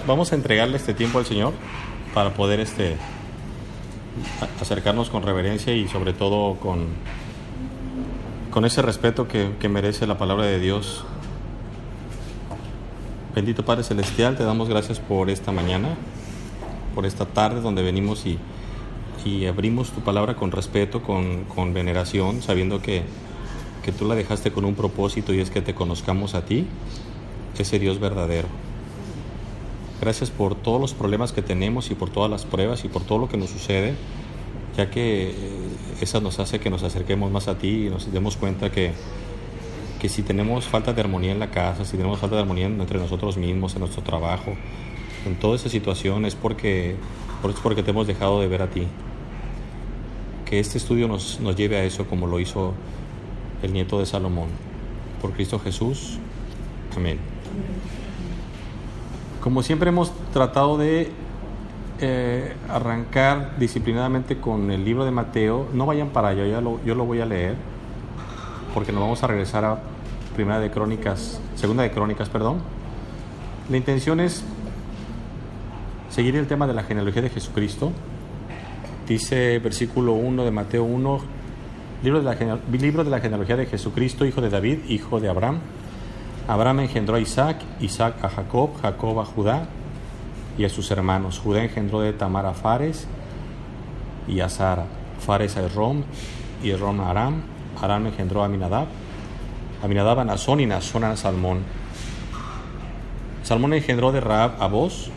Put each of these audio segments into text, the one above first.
Vamos a entregarle este tiempo al Señor para poder acercarnos con reverencia y sobre todo con ese respeto que merece la palabra de Dios. Bendito Padre Celestial, te damos gracias por esta mañana, por esta tarde donde venimos y abrimos tu palabra con respeto, con veneración, sabiendo que tú la dejaste con un propósito, y es que te conozcamos a ti, ese Dios verdadero. Gracias por todos los problemas que tenemos y por todas las pruebas y por todo lo que nos sucede, ya que eso nos hace que nos acerquemos más a ti y nos demos cuenta que si tenemos falta de armonía en la casa, si tenemos falta de armonía entre nosotros mismos, en nuestro trabajo, en toda esa situación, es porque te hemos dejado de ver a ti. Que este estudio nos lleve a eso, como lo hizo el nieto de Salomón. Por Cristo Jesús. Amén. Como siempre hemos tratado de arrancar disciplinadamente con el libro de Mateo, no vayan para allá, yo lo voy a leer, porque nos vamos a regresar a Segunda de Crónicas. La intención es seguir el tema de la genealogía de Jesucristo. Dice versículo 1 de Mateo 1, libro de la genealogía de Jesucristo, hijo de David, hijo de Abraham. Abraham engendró a Isaac, Isaac a Jacob, Jacob a Judá y a sus hermanos. Judá engendró de Tamar a Fares y a Sara, Fares a Esrom y Esrom a Aram. Aram engendró a Aminadab, Aminadab a Nazón y Nazón a Salmón. Salmón engendró de Rahab a Boz,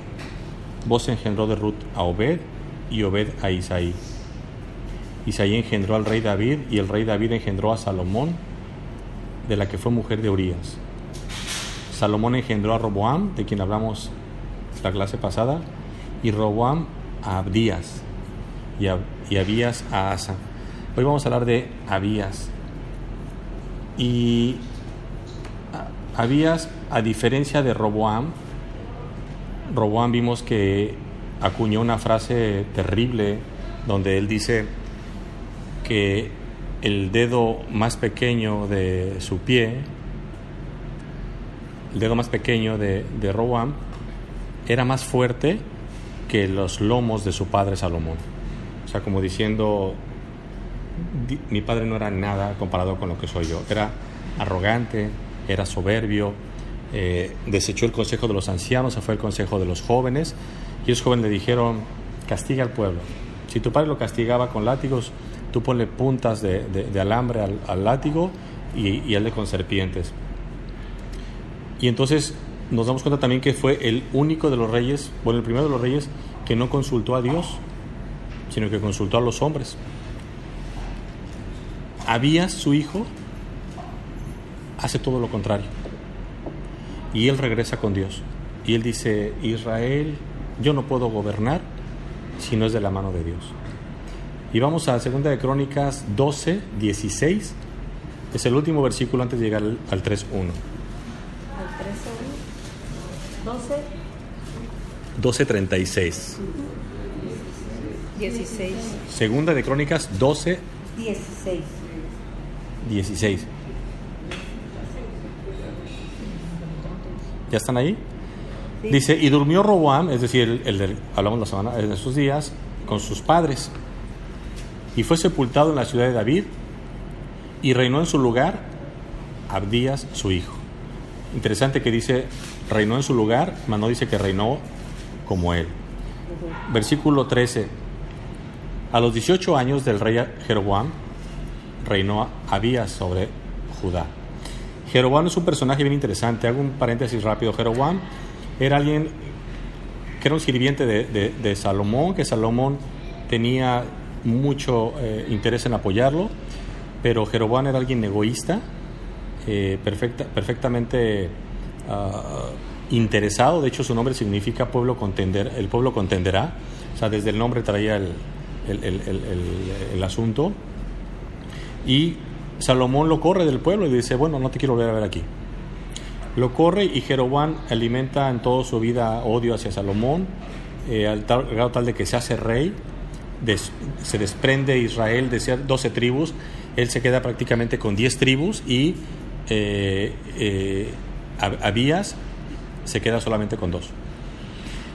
Boz engendró de Ruth a Obed y Obed a Isaí. Isaí engendró al rey David y el rey David engendró a Salomón, de la que fue mujer de Urías. Salomón engendró a Roboam, de quien hablamos la clase pasada, y Roboam a Abdías y Abías a Asa. Hoy vamos a hablar de Abías. Y Abías, a diferencia de Roboam vimos que acuñó una frase terrible donde él dice que el dedo más pequeño de su pie, el dedo más pequeño de Roboam, era más fuerte que los lomos de su padre Salomón. O sea, como diciendo, mi padre no era nada comparado con lo que soy yo. Era arrogante, era soberbio, desechó el consejo de los ancianos, se fue el consejo de los jóvenes, y los jóvenes le dijeron: castiga al pueblo. Si tu padre lo castigaba con látigos, tú ponle puntas de alambre al látigo y hazle con serpientes. Y entonces nos damos cuenta también que fue el único de los reyes, el primero de los reyes, que no consultó a Dios, sino que consultó a los hombres. Abías, su hijo, hace todo lo contrario. Y él regresa con Dios. Y él dice: Israel, yo no puedo gobernar si no es de la mano de Dios. Y vamos a Segunda de Crónicas 12, 16. Es el último versículo antes de llegar al 3.1. ¿Al 13.1? 12:36. 16. Segunda de Crónicas 12, 16. ¿Ya están ahí? Sí. Dice: y durmió Roboam, es decir, hablamos la semana de esos días, con sus padres, y fue sepultado en la ciudad de David, y reinó en su lugar Abdías, su hijo. Interesante que dice reinó en su lugar, mas no dice que reinó como él. Versículo 13. A los 18 años del rey Jeroboam reinó Abías sobre Judá. Jeroboam es un personaje bien interesante. Hago un paréntesis rápido. Jeroboam era alguien que era un sirviente de Salomón, que Salomón tenía mucho interés en apoyarlo, pero Jeroboam era alguien egoísta, perfectamente interesado. De hecho, su nombre significa pueblo contender, el pueblo contenderá. O sea, desde el nombre traía el asunto. Y Salomón lo corre del pueblo y dice: bueno, no te quiero volver a ver aquí. Lo corre, y Jeroboam alimenta en toda su vida odio hacia Salomón, al grado tal de que se hace rey, se desprende Israel de ser 12 tribus, él se queda prácticamente con 10 tribus, y Abías se queda solamente con 2.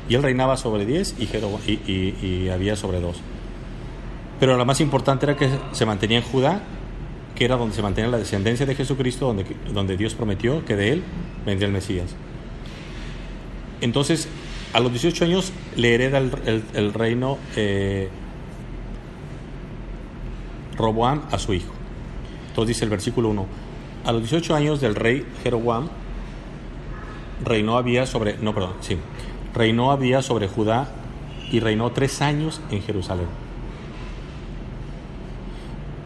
Y él reinaba sobre 10 y había sobre 2. Pero lo más importante era que se mantenía en Judá, que era donde se mantenía la descendencia de Jesucristo, donde Dios prometió que de él vendría el Mesías. Entonces, a los 18 años le hereda el reino Roboam a su hijo. Entonces dice el versículo 1: a los 18 años del rey Jeroboam reinó Abías sobre Judá y reinó 3 años en Jerusalén.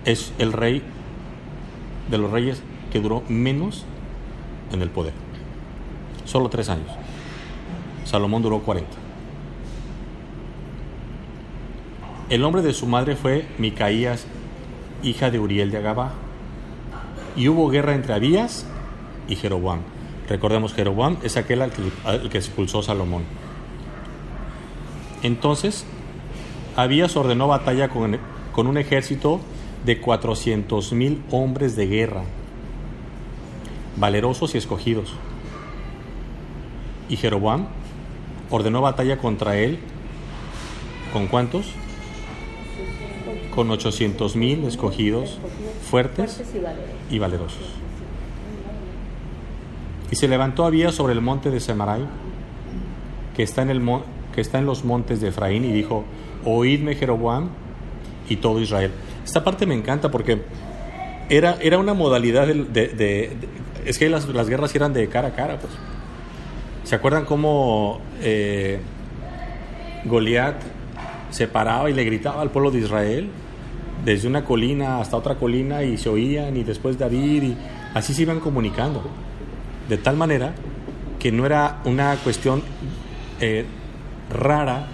Es el rey de los reyes que duró menos en el poder. Solo 3 años. Salomón duró 40. El nombre de su madre fue Micaías, hija de Uriel de Agabá. Y hubo guerra entre Abías y Jeroboam. Recordemos, Jeroboam es aquel al que expulsó Salomón. Entonces, Abías ordenó batalla con un ejército de 400,000 hombres de guerra, valerosos y escogidos. Y Jeroboam ordenó batalla contra él, ¿con cuántos? Con 800,000 escogidos, fuertes y valerosos. Y se levantó Abías sobre el monte de Semarai, que está en los montes de Efraín, y dijo: oídme, Jeroboam y todo Israel. Esta parte me encanta porque era una modalidad es que las guerras eran de cara a cara, pues. ¿Se acuerdan cómo Goliat se paraba y le gritaba al pueblo de Israel desde una colina hasta otra colina, y se oían, y después David, y así se iban comunicando, de tal manera que no era una cuestión rara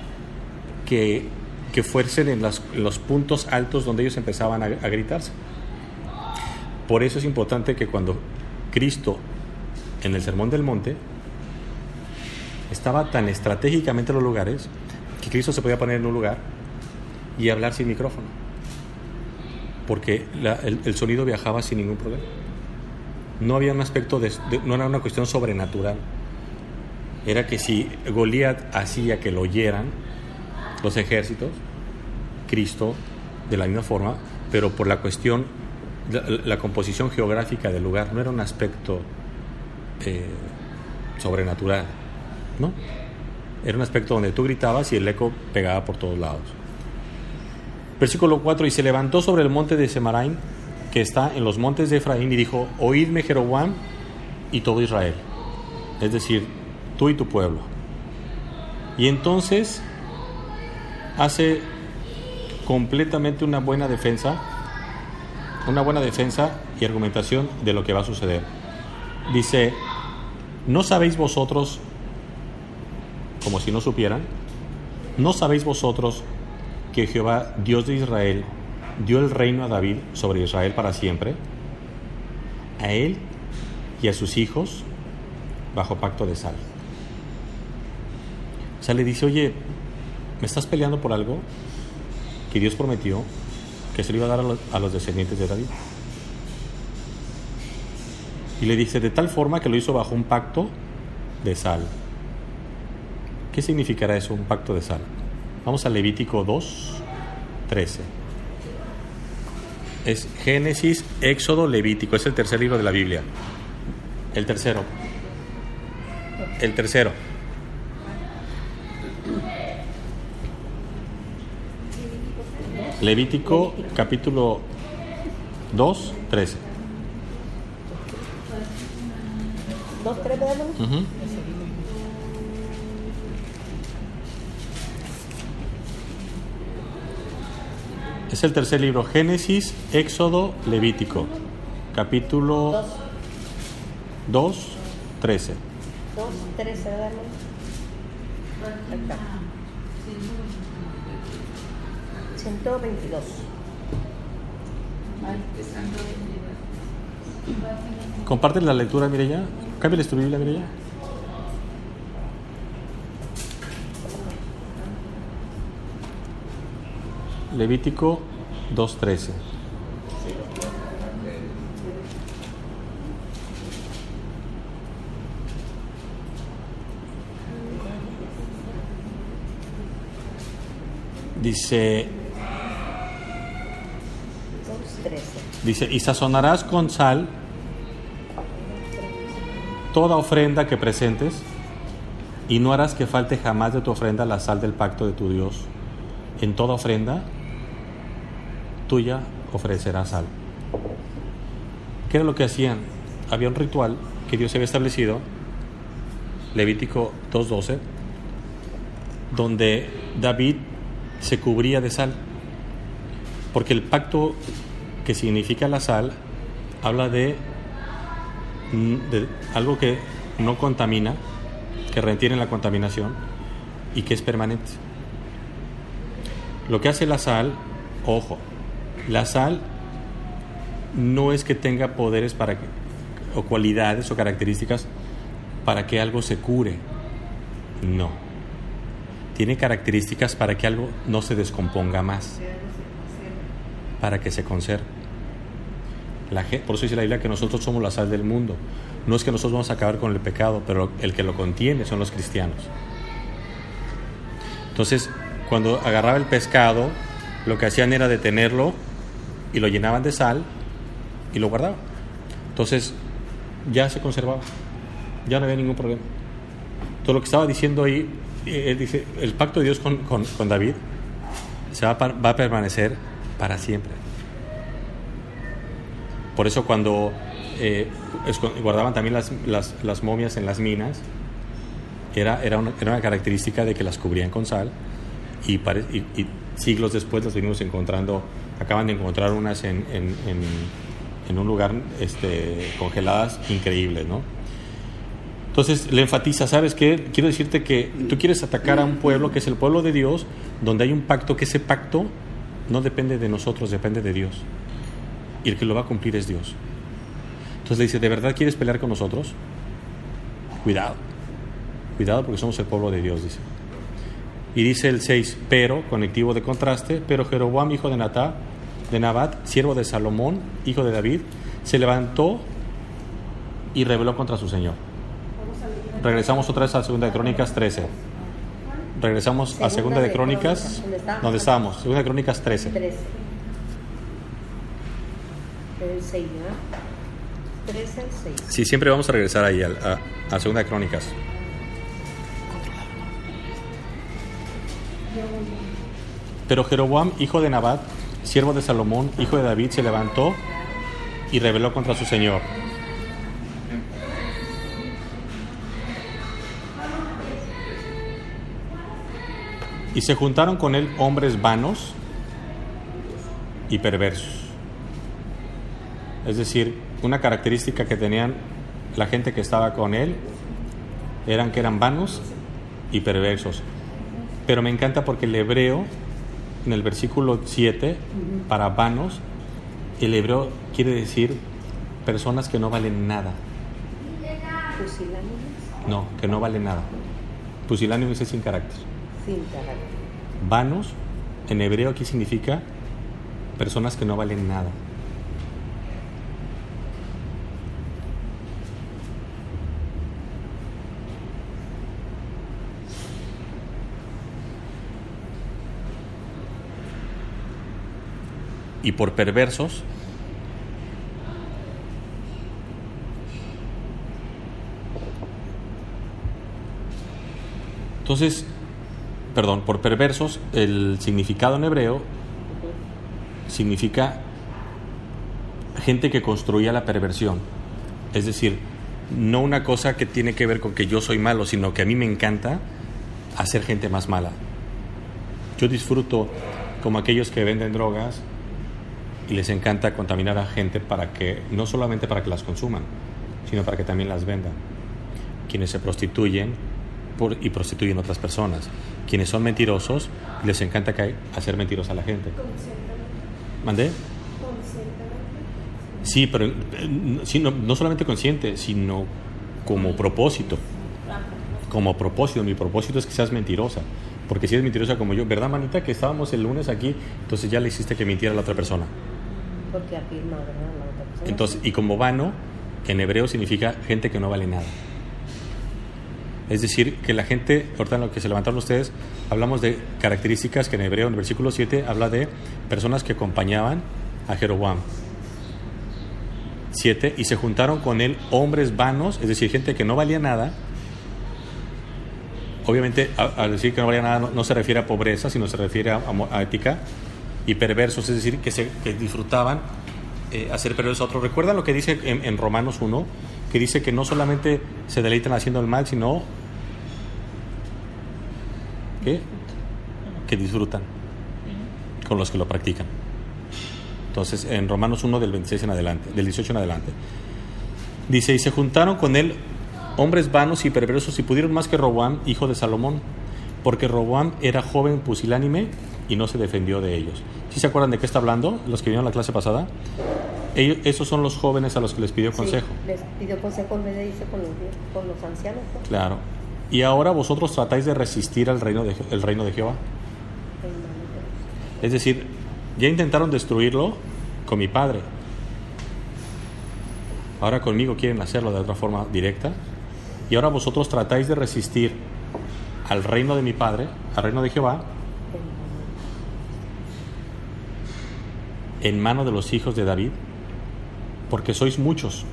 que fuercen en los puntos altos donde ellos empezaban a gritarse. Por eso es importante que cuando Cristo, en el Sermón del Monte, estaba tan estratégicamente en los lugares que Cristo se podía poner en un lugar y hablar sin micrófono, porque el sonido viajaba sin ningún problema. No había un aspecto no era una cuestión sobrenatural. Era que si Goliat hacía que lo oyeran los ejércitos, Cristo de la misma forma, pero por la cuestión, la composición geográfica del lugar, no era un aspecto sobrenatural, ¿no? Era un aspecto donde tú gritabas y el eco pegaba por todos lados. Versículo 4: y se levantó sobre el monte de Semarai, que está en los montes de Efraín, y dijo: oídme, Jeroboam y todo Israel, es decir, tú y tu pueblo. Y entonces hace completamente una buena defensa y argumentación de lo que va a suceder. Dice: ¿no sabéis vosotros, como si no supieran, no sabéis vosotros que Jehová, Dios de Israel, dio el reino a David sobre Israel para siempre, a él y a sus hijos, bajo pacto de sal? O sea, le dice: oye, ¿me estás peleando por algo que Dios prometió que se lo iba a dar a los descendientes de David? Y le dice: de tal forma que lo hizo bajo un pacto de sal. ¿Qué significará eso, un pacto de sal? Vamos a Levítico 2:13. Es Génesis, Éxodo, Levítico. Es el tercer libro de la Biblia. El tercero. Levítico capítulo 2:13. 2, 3, ¿verdad? Es el tercer libro: Génesis, Éxodo, Levítico, capítulo 2:13. 2:13, ¿verdad? Acá. 122. Comparte la lectura, Mireya. Cámbiales tu Biblia, Mireya. Levítico 2:13. Dice, 2:13. y sazonarás con sal toda ofrenda que presentes, y no harás que falte jamás de tu ofrenda la sal del pacto de tu Dios. En toda ofrenda tuya ofrecerás sal. ¿Qué era lo que hacían? Había un ritual que Dios había establecido, Levítico 2:12, donde David se cubría de sal, porque el pacto que significa la sal habla de algo que no contamina, que retiene la contaminación y que es permanente. Lo que hace la sal, ojo, la sal no es que tenga poderes para que, o cualidades o características para que algo se cure, no. Tiene características para que algo no se descomponga más, para que se conserve. Por eso dice la Biblia que nosotros somos la sal del mundo. No es que nosotros vamos a acabar con el pecado, pero el que lo contiene son los cristianos. Entonces, cuando agarraba el pescado, lo que hacían era detenerlo y lo llenaban de sal y lo guardaban. Entonces, ya se conservaba, ya no había ningún problema. Todo lo que estaba diciendo ahí, él dice, el pacto de Dios con David va a permanecer para siempre. Por eso cuando guardaban también las momias en las minas, era una característica de que las cubrían con sal, y siglos después las venimos encontrando. Acaban de encontrar unas en un lugar congeladas, increíbles, ¿no? Entonces le enfatiza, ¿sabes qué? Quiero decirte que tú quieres atacar a un pueblo que es el pueblo de Dios, donde hay un pacto, que ese pacto no depende de nosotros, depende de Dios. Y el que lo va a cumplir es Dios. Entonces le dice, ¿de verdad quieres pelear con nosotros? Cuidado porque somos el pueblo de Dios, dice. Y dice el 6, pero, conectivo de contraste, pero Jeroboam, hijo de Nabat, siervo de Salomón, hijo de David, se levantó y rebeló contra su señor. Regresamos otra vez a 2 de Crónicas 13. Regresamos a 2 de Crónicas, ¿dónde estábamos? 2 de Crónicas 13. El 6, ¿no? 13 al 6. Sí, siempre vamos a regresar ahí a 2 de Crónicas. Pero Jeroboam, hijo de Nabat, siervo de Salomón, hijo de David, se levantó y rebeló contra su señor. Y se juntaron con él hombres vanos y perversos. Es decir, una característica que tenían la gente que estaba con él eran que eran vanos y perversos. Pero me encanta porque el hebreo, en el versículo 7, para vanos, el hebreo quiere decir personas que no valen nada. ¿Pusilánimes? No, que no valen nada. Pusilánimes es sin carácter. Sin carácter. Vanos, en hebreo, aquí significa personas que no valen nada. Y por perversos, entonces, por perversos, el significado en hebreo significa gente que construía la perversión. Es decir, no una cosa que tiene que ver con que yo soy malo, sino que a mí me encanta hacer gente más mala. Yo disfruto como aquellos que venden drogas y les encanta contaminar a gente para que, no solamente para que las consuman, sino para que también las vendan. Quienes se prostituyen y prostituyen a otras personas. Quienes son mentirosos, les encanta hacer mentirosa a la gente. ¿Mandé? Sí, pero sí, no solamente consciente, sino como propósito. Como propósito, mi propósito es que seas mentirosa. Porque si eres mentirosa como yo, ¿verdad, manita? Que estábamos el lunes aquí, entonces ya le hiciste que mintiera a la otra persona. Porque afirma, ¿verdad? La otra persona. Entonces, y como vano, en hebreo significa gente que no vale nada. Es decir, que la gente, ahorita en lo que se levantaron ustedes, hablamos de características que en hebreo, en el versículo 7, habla de personas que acompañaban a Jeroboam. 7, y se juntaron con él hombres vanos, es decir, gente que no valía nada. Obviamente, al decir que no valía nada, no se refiere a pobreza, sino se refiere a ética, y perversos, es decir, que disfrutaban hacer perversos a otros. ¿Recuerdan lo que dice en Romanos 1? Que dice que no solamente se deleitan haciendo el mal, sino que disfrutan con los que lo practican. Entonces, en Romanos 1 del 26 en adelante, del 18 en adelante, dice: y se juntaron con él hombres vanos y perversos, y pudieron más que Roboam, hijo de Salomón, porque Roboam era joven pusilánime y no se defendió de ellos. ¿Sí se acuerdan de qué está hablando los que vinieron a la clase pasada? Esos son los jóvenes a los que les pidió consejo. Sí, les pidió consejo en vez de irse con los ancianos, ¿no? Claro. Y ahora vosotros tratáis de resistir al reino de Jehová. Es decir, ya intentaron destruirlo con mi padre. Ahora conmigo quieren hacerlo de otra forma directa. Y ahora vosotros tratáis de resistir al reino de mi padre, al reino de Jehová, en mano de los hijos de David, porque sois muchos.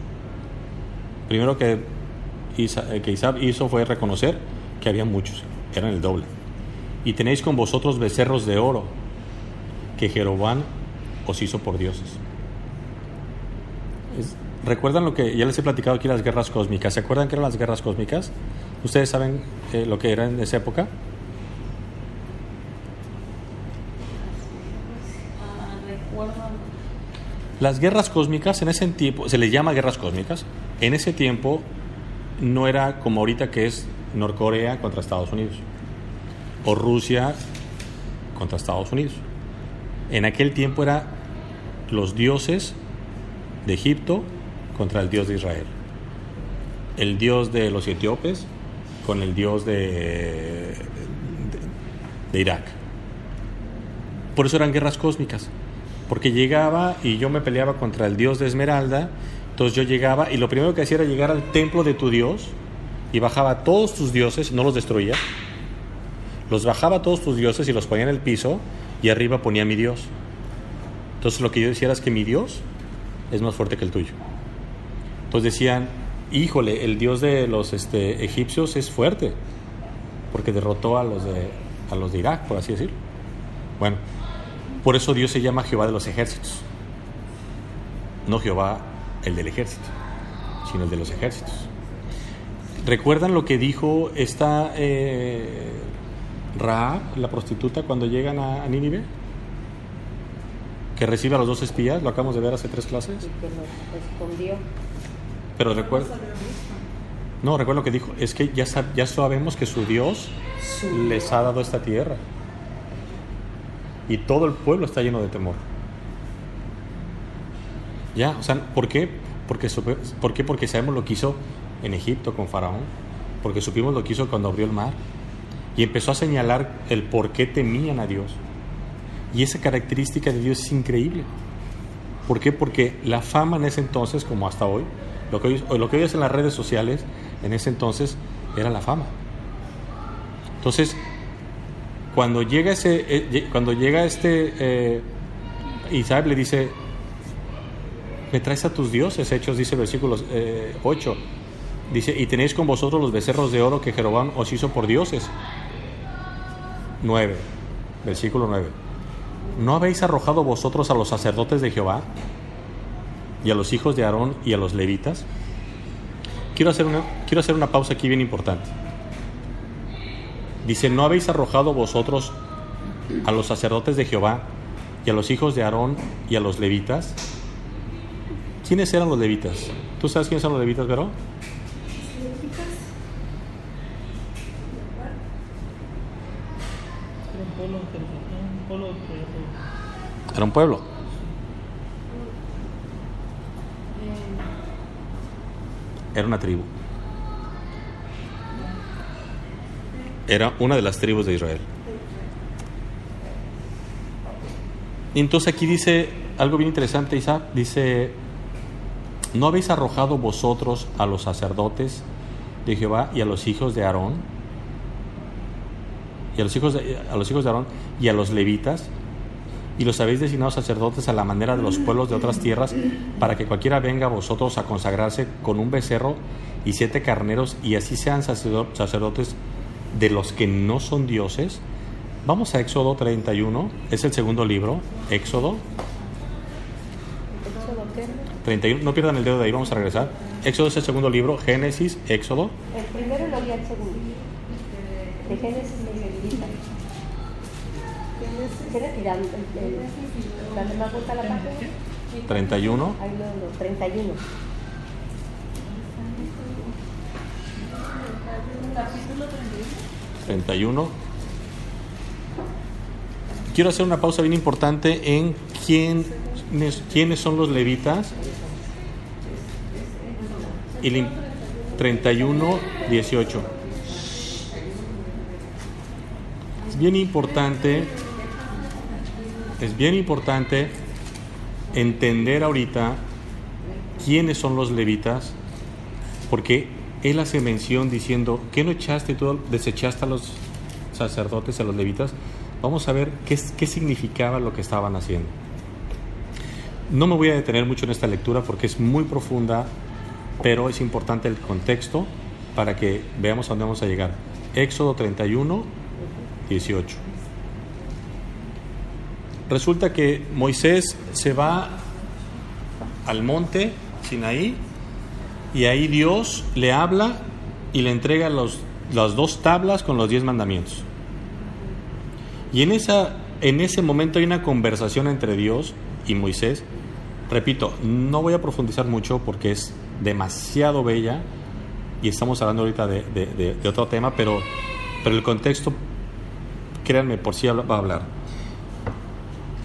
Primero que Isaac hizo fue reconocer que había muchos, eran el doble. Y tenéis con vosotros becerros de oro, que Jeroboam os hizo por dioses. ¿Recuerdan lo que ya les he platicado aquí, las guerras cósmicas? ¿Se acuerdan qué eran las guerras cósmicas? ¿Ustedes saben lo que eran en esa época? Las guerras cósmicas en ese tiempo, se les llama guerras cósmicas, en ese tiempo no era como ahorita, que es Norcorea contra Estados Unidos o Rusia contra Estados Unidos. En aquel tiempo era los dioses de Egipto contra el dios de Israel, el dios de los etíopes con el dios de Irak. Por eso eran guerras cósmicas, porque llegaba y yo me peleaba contra el dios de Esmeralda. Entonces yo llegaba y lo primero que hacía era llegar al templo de tu dios y bajaba a todos tus dioses, no los destruía, los bajaba a todos tus dioses y los ponía en el piso, y arriba ponía mi dios. Entonces lo que yo decía era que mi dios es más fuerte que el tuyo. Entonces decían: híjole, el dios de los egipcios es fuerte, porque derrotó a los de Irak, por así decirlo. Bueno, por eso Dios se llama Jehová de los ejércitos, no Jehová el del ejército, sino el de los ejércitos. ¿Recuerdan lo que dijo esta Rahab, la prostituta, cuando llegan a Nínive? Que recibe a los 2 espías, lo acabamos de ver hace 3 clases. Y que los escondió. Pero recuerda lo que dijo, es que ya sabemos que su Dios les ha dado esta tierra. Y todo el pueblo está lleno de temor. Ya, o sea, ¿por qué? Porque sabemos lo que hizo en Egipto con Faraón, porque supimos lo que hizo cuando abrió el mar, y empezó a señalar el por qué temían a Dios. Y esa característica de Dios es increíble. ¿Por qué? Porque la fama en ese entonces, como hasta hoy, lo que hoy es en las redes sociales, en ese entonces era la fama. Entonces, cuando llega Isaac le dice: me traes a tus dioses. Hechos dice versículo 8, dice: y tenéis con vosotros los becerros de oro que Jeroboam os hizo por dioses. 9, versículo 9: ¿no habéis arrojado vosotros a los sacerdotes de Jehová y a los hijos de Aarón y a los levitas? Quiero hacer una pausa aquí bien importante. Dice: ¿no habéis arrojado vosotros a los sacerdotes de Jehová y a los hijos de Aarón y a los levitas? ¿Quiénes eran los levitas? ¿Tú sabes quiénes eran los levitas, Vero? Era un pueblo. Era una tribu. Era una de las tribus de Israel. Y entonces aquí dice algo bien interesante, Isaac. Dice: ¿no habéis arrojado vosotros a los sacerdotes de Jehová y a los hijos de Aarón, y a los hijos de Aarón y a los levitas, y los habéis designado sacerdotes a la manera de los pueblos de otras tierras, para que cualquiera venga a vosotros a consagrarse con un becerro y 7 carneros, y así sean sacerdotes de los que no son dioses. Vamos a Éxodo 31, es el segundo libro, Éxodo 31, no pierdan el dedo de ahí, vamos a regresar. Éxodo es el segundo libro, Génesis, Éxodo. El primero lo había el segundo. De Génesis y Levíticos. ¿Quieres tirar darle más vuelta a la página? 31. Ahí lo 31. Capítulo 31. Quiero hacer una pausa bien importante en quiénes son los levitas. Y 31, 18. Es bien importante entender ahorita quiénes son los levitas, porque él hace mención diciendo, ¿qué no echaste tú, desechaste a los sacerdotes, a los levitas? Vamos a ver qué significaba lo que estaban haciendo. No me voy a detener mucho en esta lectura porque es muy profunda, pero es importante el contexto para que veamos a dónde vamos a llegar. Éxodo 31, 18. Resulta que Moisés se va al monte Sinaí y ahí Dios le habla y le entrega las 2 tablas con los 10 mandamientos. Y en ese momento hay una conversación entre Dios y Moisés. Repito, no voy a profundizar mucho porque es demasiado bella y estamos hablando ahorita de otro tema, pero el contexto, créanme, por sí va a hablar.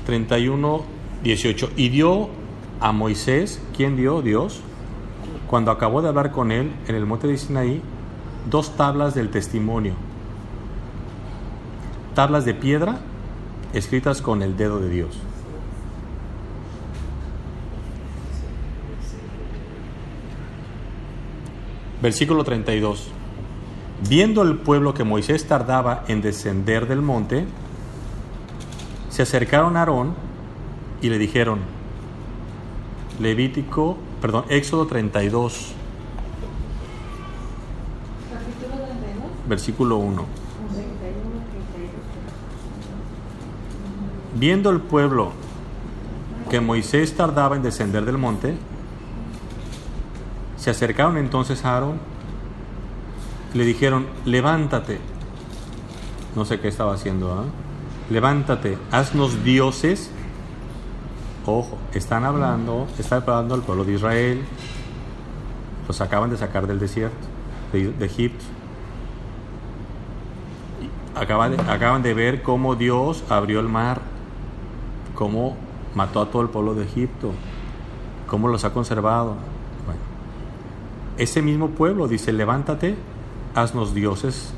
31, 18. Y dio a Moisés, ¿quién dio? Dios, cuando acabó de hablar con él en el monte de Sinaí, 2 tablas del testimonio, tablas de piedra escritas con el dedo de Dios. Versículo 32. Viendo el pueblo que Moisés tardaba en descender del monte, se acercaron a Aarón y le dijeron, Éxodo 32, capítulo 32. versículo 1. Viendo el pueblo que Moisés tardaba en descender del monte, se acercaron entonces a Aarón y le dijeron, levántate. No sé qué estaba haciendo, ¿eh? Levántate, haznos dioses. Ojo, está hablando al pueblo de Israel. Los acaban de sacar del desierto, de Egipto. Acaban de ver cómo Dios abrió el mar, cómo mató a todo el pueblo de Egipto, cómo los ha conservado. Bueno, ese mismo pueblo dice, levántate, haznos dioses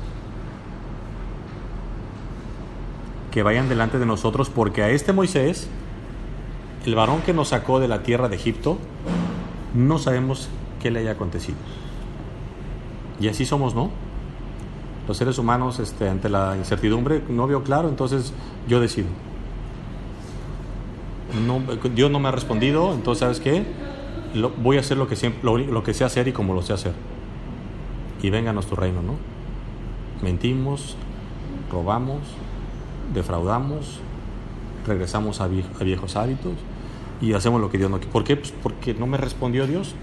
que vayan delante de nosotros, porque a este Moisés, el varón que nos sacó de la tierra de Egipto, no sabemos qué le haya acontecido. Y así somos, ¿no? Los seres humanos, ante la incertidumbre, no veo claro, entonces yo decido. Dios no me ha respondido, entonces ¿sabes qué? Voy a hacer lo que sé hacer y como lo sé hacer. Y vénganos tu reino, ¿no? Mentimos, robamos, defraudamos, regresamos a viejos hábitos y hacemos lo que Dios no quiere. ¿Por qué? Pues porque no me respondió Dios.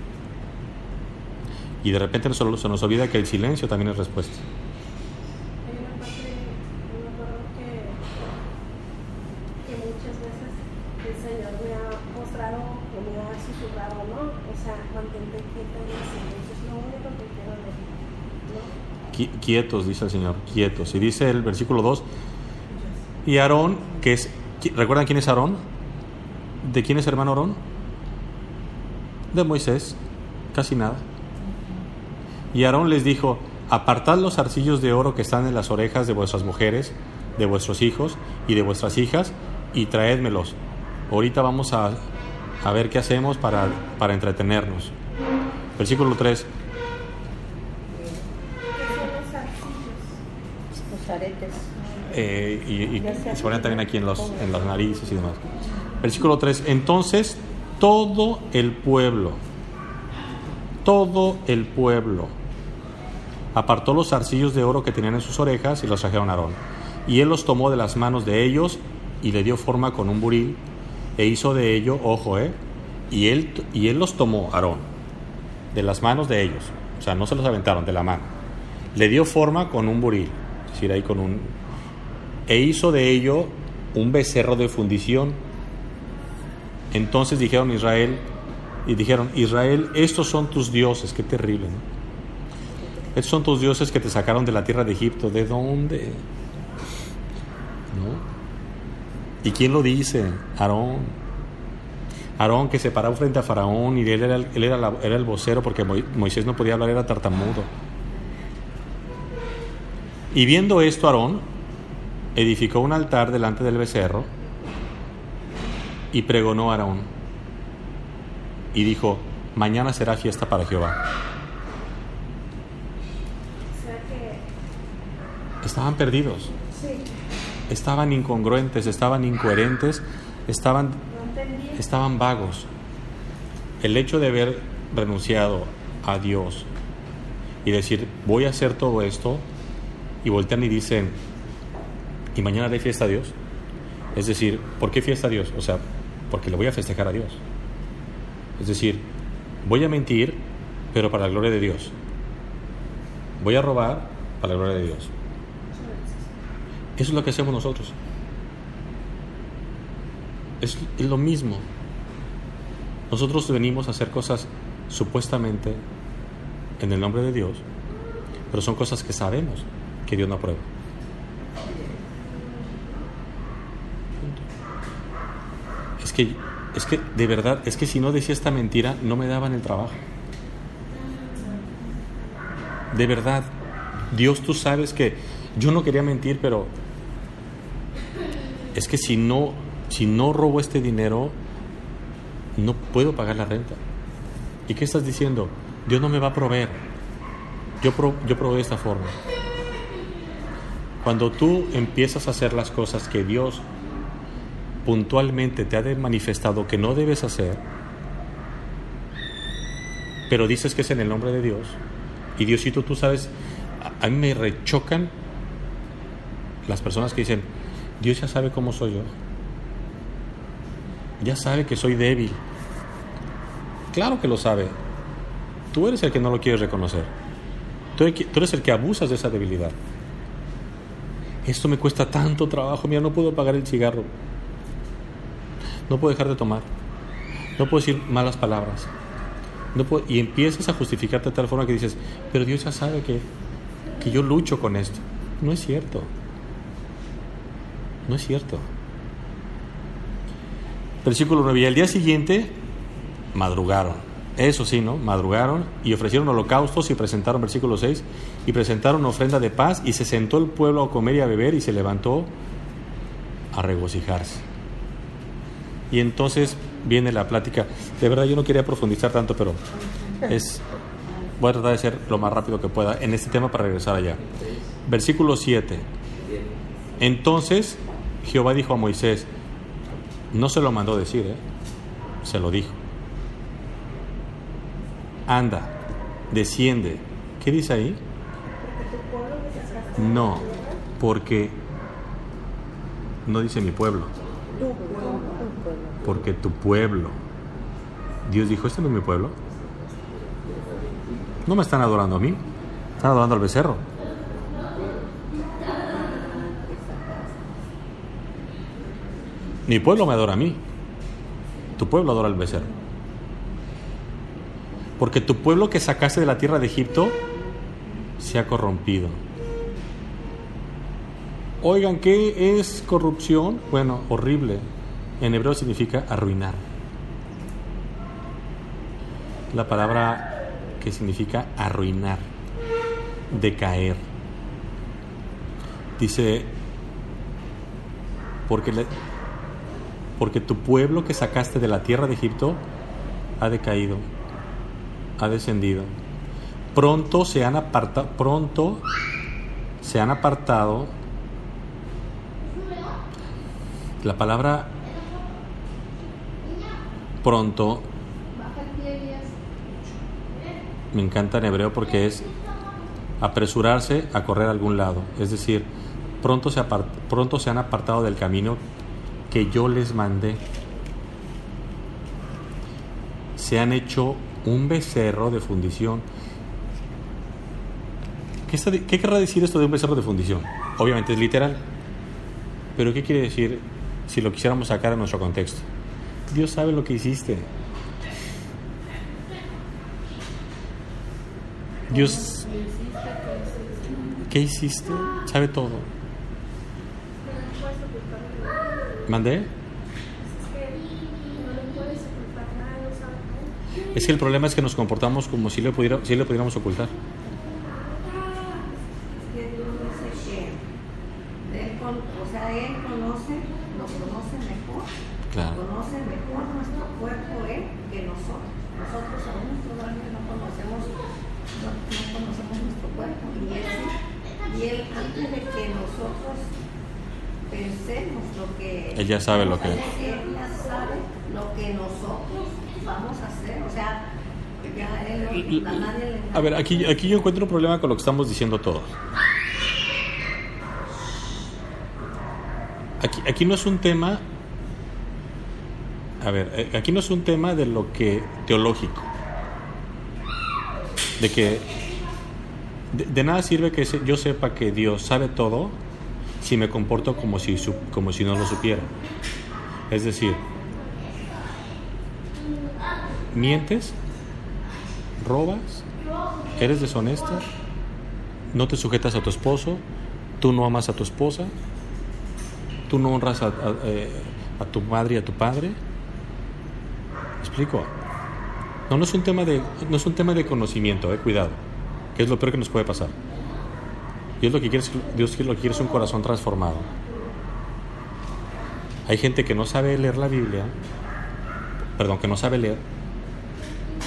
Y de repente se nos olvida que el silencio también es respuesta. Hay una parte, yo me acuerdo que muchas veces el Señor me ha mostrado o me ha susurrado, ¿no? O sea, mantente quieta en el silencio, es lo único que quiero decir, ¿no? Quietos, dice el Señor, quietos. Y dice el versículo 2, y Aarón, ¿recuerdan quién es Aarón? ¿De quién es hermano Aarón? De Moisés, casi nada. Y Aarón les dijo, apartad los zarcillos de oro que están en las orejas de vuestras mujeres, de vuestros hijos y de vuestras hijas, y traédmelos. Ahorita vamos a ver qué hacemos para entretenernos. Versículo 3. Los aretes. Y se ponían también aquí en las narices y demás. Versículo 3. Entonces todo el pueblo apartó los zarcillos de oro que tenían en sus orejas y los trajeron a Aarón. Y él los tomó de las manos de ellos y le dio forma con un buril e hizo de ello, y él los tomó, Aarón, de las manos de ellos. O sea, no se los aventaron, de la mano. Le dio forma con un buril, es decir, ahí con un... E hizo de ello un becerro de fundición. Entonces dijeron Israel, estos son tus dioses. Qué terrible, ¿no? Estos son tus dioses que te sacaron de la tierra de Egipto. ¿De dónde? ¿No? ¿Y quién lo dice? Aarón, que se paró frente a Faraón, y él era el vocero, porque Moisés no podía hablar, era tartamudo. Y viendo esto, Aarón edificó un altar delante del becerro y pregonó a Aarón y dijo: mañana será fiesta para Jehová. Estaban perdidos, estaban incongruentes, estaban incoherentes, estaban vagos. El hecho de haber renunciado a Dios y decir voy a hacer todo esto, y voltean y dicen: ¿y mañana haré fiesta a Dios? Es decir, ¿por qué fiesta a Dios? O sea, porque le voy a festejar a Dios. Es decir, voy a mentir, pero para la gloria de Dios. Voy a robar para la gloria de Dios. Eso es lo que hacemos nosotros. Es lo mismo. Nosotros venimos a hacer cosas supuestamente en el nombre de Dios, pero son cosas que sabemos que Dios no aprueba. Es que de verdad, es que si no decía esta mentira, no me daban el trabajo. De verdad, Dios, tú sabes que yo no quería mentir, pero es que si no robo este dinero, no puedo pagar la renta. ¿Y qué estás diciendo? Dios no me va a proveer. Yo proveo de esta forma. Cuando tú empiezas a hacer las cosas que Dios puntualmente te ha manifestado que no debes hacer, pero dices que es en el nombre de Dios, y Diosito, tú sabes, a mí me rechocan las personas que dicen: Dios ya sabe cómo soy yo, ya sabe que soy débil. Claro que lo sabe. Tú eres el que no lo quieres reconocer. Tú eres el que abusas de esa debilidad. Esto me cuesta tanto trabajo. Mira, no puedo pagar el cigarro, no puedo dejar de tomar, no puedo decir malas palabras, no puedo, y empiezas a justificarte de tal forma que dices: pero Dios ya sabe que yo lucho con esto. No es cierto. No es cierto. Versículo 9. Y al día siguiente madrugaron. Eso sí, ¿no? Madrugaron y ofrecieron holocaustos y presentaron, versículo 6, y presentaron ofrenda de paz, y se sentó el pueblo a comer y a beber, y se levantó a regocijarse. Y entonces viene la plática. De verdad yo no quería profundizar tanto, pero voy a tratar de ser lo más rápido que pueda en este tema para regresar allá. Versículo 7. Entonces Jehová dijo a Moisés, no se lo mandó decir, se lo dijo: anda, desciende. ¿Qué dice ahí? No, porque no dice mi pueblo, porque tu pueblo. Dios dijo: este no es mi pueblo. No me están adorando a mí, están adorando al becerro. Mi pueblo me adora a mí, tu pueblo adora al becerro. Porque tu pueblo que sacaste de la tierra de Egipto se ha corrompido. Oigan, ¿qué es corrupción? Bueno, horrible. En hebreo significa arruinar. La palabra que significa arruinar, decaer. Dice, porque tu pueblo que sacaste de la tierra de Egipto ha decaído, ha descendido. Pronto se se han apartado. La palabra pronto me encanta en hebreo porque es apresurarse a correr a algún lado. Es decir, pronto se han apartado del camino que yo les mandé. Se han hecho un becerro de fundición. ¿Qué querrá decir esto de un becerro de fundición? Obviamente es literal. Pero ¿qué quiere decir si lo quisiéramos sacar en nuestro contexto? Dios sabe lo que hiciste. Dios, ¿qué hiciste? Sabe todo. ¿Mandé? Es que el problema es que nos comportamos como si le pudiéramos ocultar. Él nos conoce mejor, claro. Conoce mejor nuestro cuerpo Él que nosotros. Nosotros aún todavía no conocemos nuestro cuerpo y él antes de que nosotros pensemos lo que Él ya sabe lo que Él ya sabe lo que nosotros vamos a hacer, o sea, ya Él a nadie le... A ver, aquí yo encuentro un problema con lo que estamos diciendo todos. Aquí no es un tema, aquí no es un tema de lo que teológico, de que de nada sirve que yo sepa que Dios sabe todo si me comporto como si no lo supiera. Es decir, mientes, robas, eres deshonesta, no te sujetas a tu esposo, tú no amas a tu esposa, tú no honras a tu madre y a tu padre. ¿Me explico? No es un tema de conocimiento, cuidado, que es lo peor que nos puede pasar. Dios lo que quiere es un corazón transformado. Hay gente que no sabe leer la Biblia, que no sabe leer,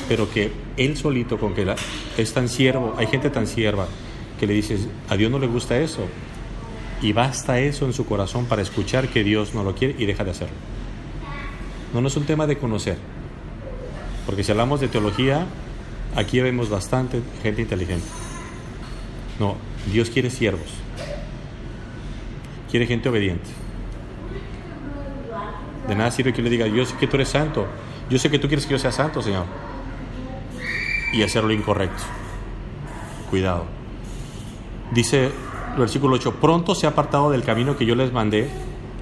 pero que él solito con que es tan siervo, hay gente tan sierva que le dices, a Dios no le gusta eso. Y basta eso en su corazón para escuchar que Dios no lo quiere y deja de hacerlo. No es un tema de conocer. Porque si hablamos de teología, aquí vemos bastante gente inteligente. No, Dios quiere siervos. Quiere gente obediente. De nada sirve que yo le diga, yo sé que tú eres santo. Yo sé que tú quieres que yo sea santo, Señor. Y hacer lo incorrecto. Cuidado. Dice... Versículo 8, pronto se ha apartado del camino que yo les mandé,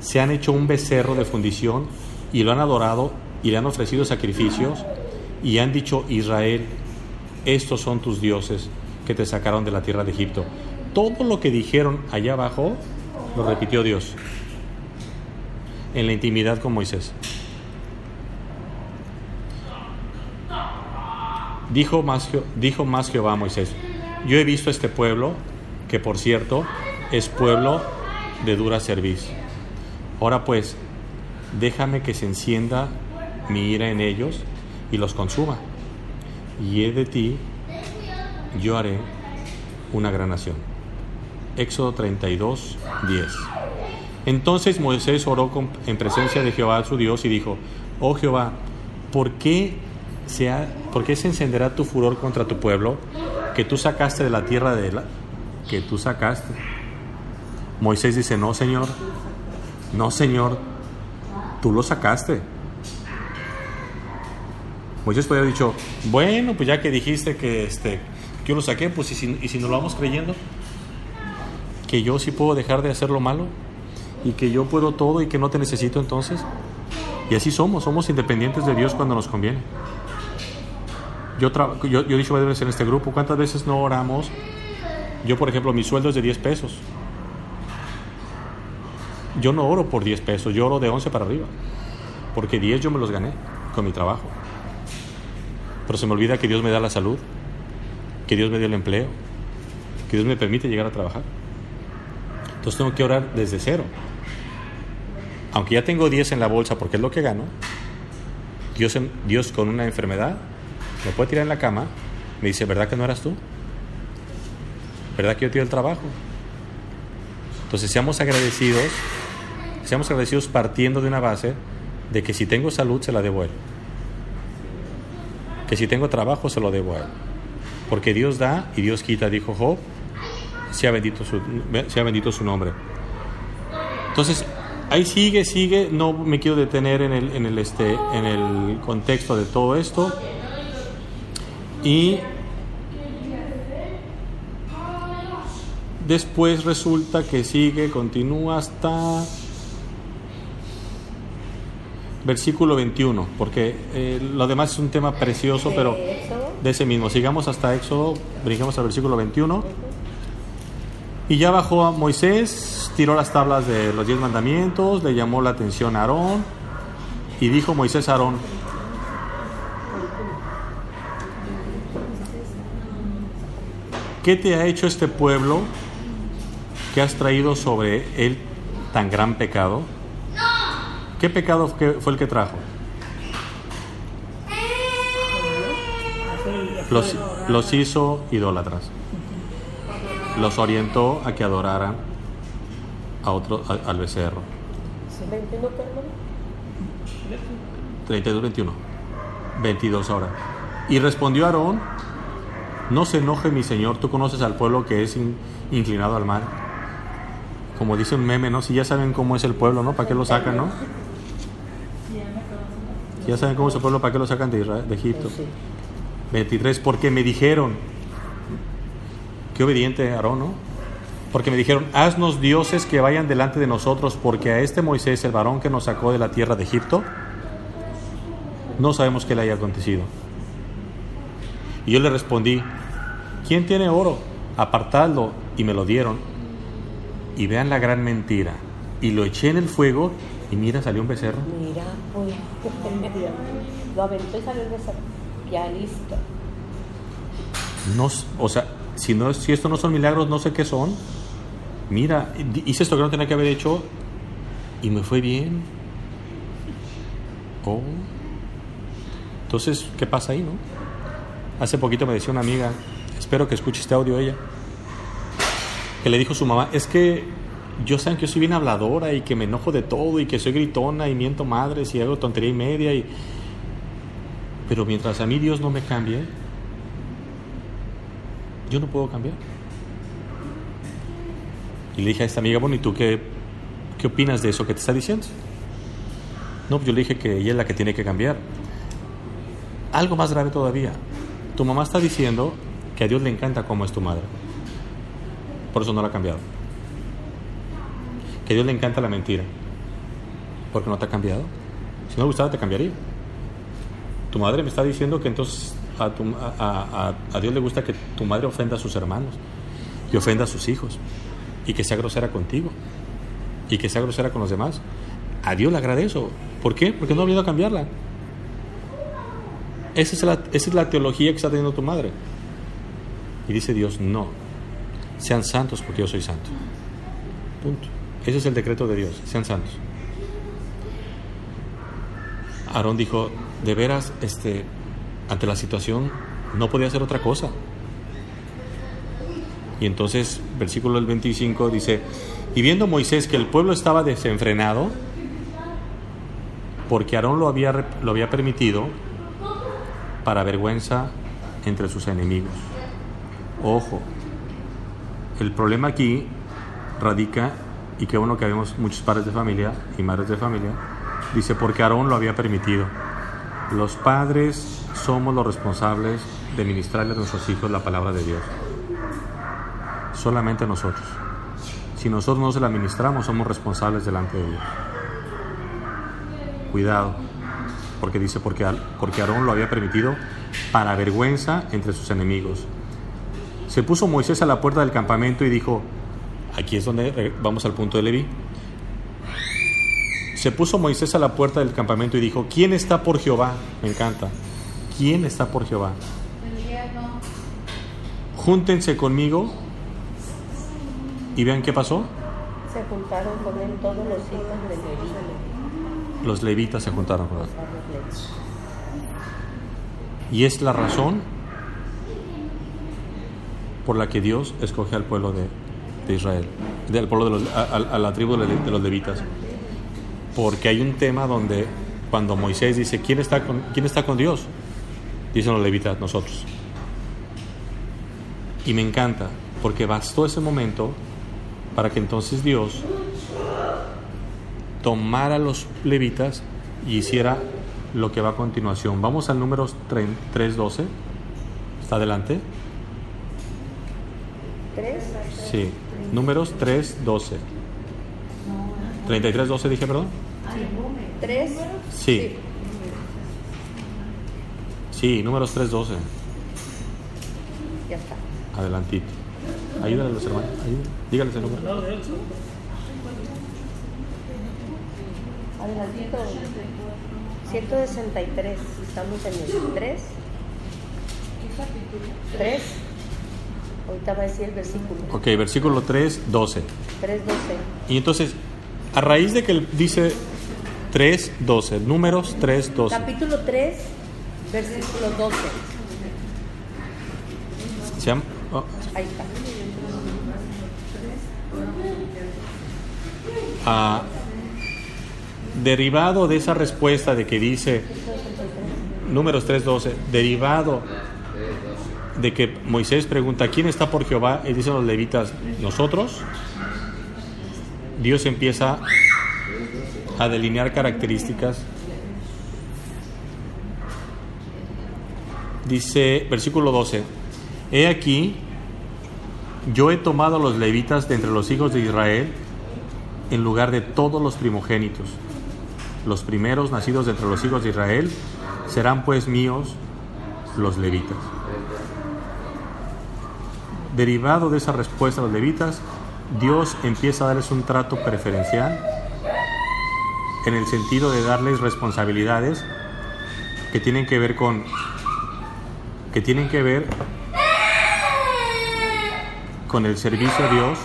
se han hecho un becerro de fundición y lo han adorado y le han ofrecido sacrificios y han dicho, Israel, estos son tus dioses que te sacaron de la tierra de Egipto. Todo lo que dijeron allá abajo lo repitió Dios en la intimidad con Moisés. Dijo más Jehová a Moisés, yo he visto a este pueblo, que por cierto es pueblo de dura cerviz. Ahora pues, déjame que se encienda mi ira en ellos y los consuma. Y he de ti, yo haré una gran nación. Éxodo 32, 10. Entonces Moisés oró en presencia de Jehová su Dios y dijo, oh Jehová, ¿por qué se encenderá tu furor contra tu pueblo que tú sacaste de la tierra que tú sacaste? Moisés dice, no Señor, tú lo sacaste. Moisés podría haber dicho, bueno, pues ya que dijiste que yo lo saqué, pues y si nos lo vamos creyendo, que yo sí puedo dejar de hacer lo malo y que yo puedo todo y que no te necesito entonces. Y así somos independientes de Dios cuando nos conviene. Yo he dicho varias veces en este grupo, ¿cuántas veces no oramos? Yo, por ejemplo, mi sueldo es de 10 pesos. Yo no oro por 10 pesos, yo oro de 11 para arriba. Porque 10 yo me los gané con mi trabajo. Pero se me olvida que Dios me da la salud, que Dios me dio el empleo, que Dios me permite llegar a trabajar. Entonces tengo que orar desde cero. Aunque ya tengo 10 en la bolsa porque es lo que gano, Dios con una enfermedad me puede tirar en la cama, me dice, ¿verdad que no eras tú? ¿Verdad que yo te di el trabajo? Entonces seamos agradecidos partiendo de una base de que si tengo salud se la debo a Él, que si tengo trabajo se lo debo a Él, porque Dios da y Dios quita, dijo Job, sea bendito su nombre. Entonces ahí sigue, no me quiero detener en el contexto de todo esto. Y después resulta que continúa hasta versículo 21, porque lo demás es un tema precioso, pero de ese mismo. Sigamos hasta Éxodo, brinquemos al versículo 21. Y ya bajó a Moisés, tiró las tablas de los 10 mandamientos, le llamó la atención a Aarón, y dijo Moisés a Aarón: ¿qué te ha hecho este pueblo que has traído sobre él tan gran pecado? ¿Qué pecado fue el que trajo? Los hizo idólatras. Los orientó a que adoraran al becerro. 21. 22 ahora. Y respondió Aarón: no se enoje mi señor, tú conoces al pueblo que es inclinado al mal. Como dice un meme, ¿no? Si ya saben cómo es el pueblo, ¿no? ¿Para qué lo sacan, no? Si ya saben cómo es el pueblo, ¿para qué lo sacan de Israel, de Egipto? 23, porque me dijeron, qué obediente Aarón, ¿no? Porque me dijeron: haznos dioses que vayan delante de nosotros, porque a este Moisés, el varón que nos sacó de la tierra de Egipto, no sabemos qué le haya acontecido. Y yo le respondí: ¿quién tiene oro? Apartadlo. Y me lo dieron. Y vean la gran mentira. Y lo eché en el fuego, y mira, salió un becerro. Mira, pues, lo aventó y salió el becerro. Ya listo. No, o sea, si esto no son milagros, no sé qué son. Mira, hice esto que no tenía que haber hecho y me fue bien. Oh. Entonces, ¿qué pasa ahí, no? Hace poquito me decía una amiga, espero que escuche este audio ella, que le dijo a su mamá: es que yo saben que yo soy bien habladora y que me enojo de todo y que soy gritona y miento madres y hago tontería y media, pero mientras a mí Dios no me cambie, yo no puedo cambiar. Y le dije a esta amiga: bueno, ¿y tú qué opinas de eso que te está diciendo? No, pues yo le dije que ella es la que tiene que cambiar. Algo más grave todavía, tu mamá está diciendo que a Dios le encanta cómo es tu madre, por eso no la ha cambiado. Que a Dios le encanta la mentira, porque no te ha cambiado. Si no le gustara, te cambiaría. Tu madre me está diciendo que entonces a Dios le gusta que tu madre ofenda a sus hermanos y ofenda a sus hijos y que sea grosera contigo y que sea grosera con los demás. A Dios le agrada eso. ¿Por qué? Porque no ha venido a cambiarla. Esa es la teología que está teniendo tu madre. Y dice Dios: no, sean santos porque yo soy santo. Punto. Ese es el decreto de Dios: sean santos. Aarón dijo: de veras, ante la situación no podía hacer otra cosa. Y entonces, versículo 25 dice: y viendo Moisés que el pueblo estaba desenfrenado, porque Aarón lo había permitido, para vergüenza entre sus enemigos. Ojo, el problema aquí radica, y qué bueno que habemos muchos padres de familia y madres de familia, dice: porque Aarón lo había permitido. Los padres somos los responsables de ministrarle a nuestros hijos la palabra de Dios. Solamente nosotros. Si nosotros no se la ministramos, somos responsables delante de Dios. Cuidado, porque dice: porque Aarón lo había permitido para vergüenza entre sus enemigos. Se puso Moisés a la puerta del campamento y dijo, aquí es donde vamos al punto de Leví. Se puso Moisés a la puerta del campamento y dijo: ¿quién está por Jehová? Me encanta. ¿Quién está por Jehová? Júntense conmigo y vean qué pasó. Se juntaron con él todos los hijos de Leví. Los levitas se juntaron con él. Y es la razón por la que Dios escoge al pueblo de de Israel, del pueblo a la tribu de los levitas. Porque hay un tema donde cuando Moisés dice, ¿quién está con Dios? Dicen los levitas, nosotros. Y me encanta, porque bastó ese momento para que entonces Dios tomara a los levitas y hiciera lo que va a continuación. Vamos al Números 3:12. ¿Está adelante? 3. Sí, Números 3:12. 33:12 dije, perdón. 3. Sí. Sí, Números 3:12. Ya está. Adelantito. Ayúdale a los hermanos. Dígales el número. Adelantito. 163. Estamos en el 3. 3. Ahorita va a decir el versículo. Ok, versículo 3:12. 3:12. Y entonces, a raíz de que él dice 3:12, Números 3:12. Capítulo 3, versículo 12. ¿Se llama? Oh, Ahí está. derivado de esa respuesta de que dice Números 3:12, derivado de que Moisés pregunta ¿quién está por Jehová? Y dicen los levitas, nosotros. Dios empieza a delinear características. Dice, versículo 12, he aquí, yo he tomado a los levitas de entre los hijos de Israel en lugar de todos los primogénitos. Los primeros nacidos de entre los hijos de Israel serán pues míos los levitas. Derivado de esa respuesta a los levitas, Dios empieza a darles un trato preferencial en el sentido de darles responsabilidades que tienen que ver con el servicio a Dios,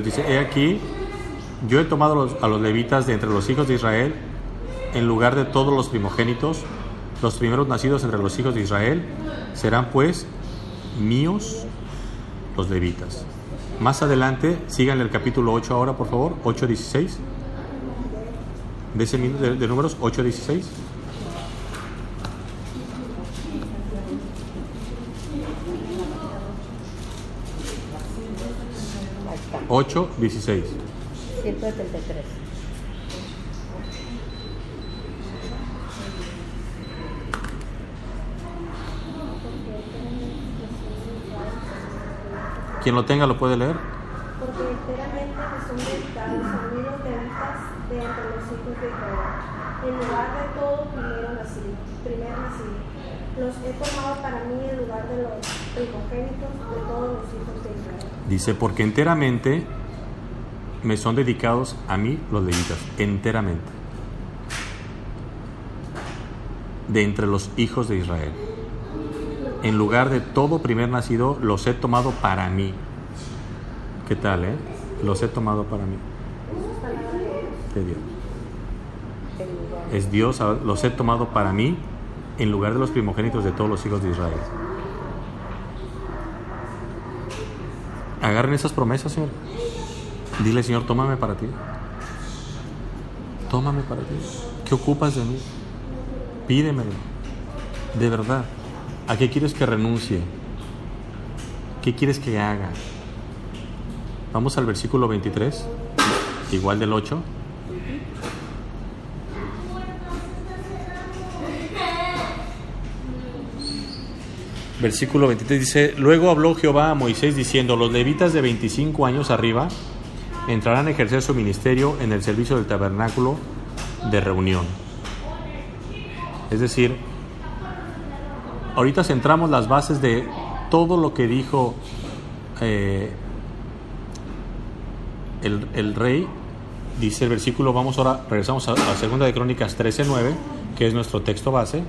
Dice, he aquí, yo he tomado a los levitas de entre los hijos de Israel en lugar de todos los primogénitos. Los primeros nacidos entre los hijos de Israel serán pues míos los levitas. Más adelante, síganle el capítulo 8 ahora, por favor, 8:16. De Números 8:16. Ahí está. 8:16. 173. Quien lo tenga lo puede leer. Porque enteramente me son dedicados a mí los levitas de entre los hijos de Israel, en lugar de todo primer nacido. Los he tomado para mí en lugar de los primogénitos de todos los hijos de Israel. Dice, porque enteramente me son dedicados a mí los levitas, enteramente, de entre los hijos de Israel. En lugar de todo primer nacido, los he tomado para mí. ¿Qué tal, Los he tomado para mí. De Dios. Es Dios, los he tomado para mí, en lugar de los primogénitos de todos los hijos de Israel. Agarren esas promesas, Señor. Dile, Señor, tómame para ti. Tómame para ti. ¿Qué ocupas de mí? Pídemelo. De verdad. ¿A qué quieres que renuncie? ¿Qué quieres que haga? Vamos al versículo 23, igual del 8. Versículo 23 dice, luego habló Jehová a Moisés diciendo, los levitas de 25 años arriba entrarán a ejercer su ministerio en el servicio del tabernáculo de reunión. Es decir, ahorita centramos las bases de todo lo que dijo el rey. Dice el versículo, regresamos a 2 de Crónicas 13:9, que es nuestro texto base.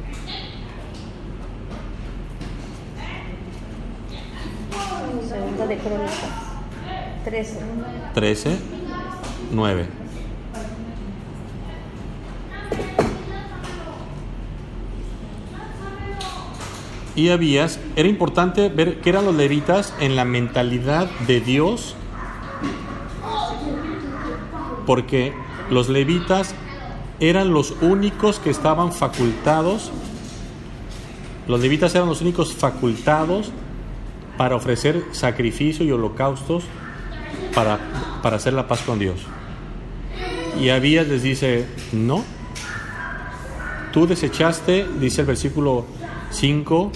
Segunda de Crónicas 13. 13:9. Y Abías, era importante ver qué eran los levitas en la mentalidad de Dios, porque los levitas eran los únicos que estaban facultados, para ofrecer sacrificio y holocaustos para hacer la paz con Dios. Y Abías les dice, no, tú desechaste, dice el versículo 5,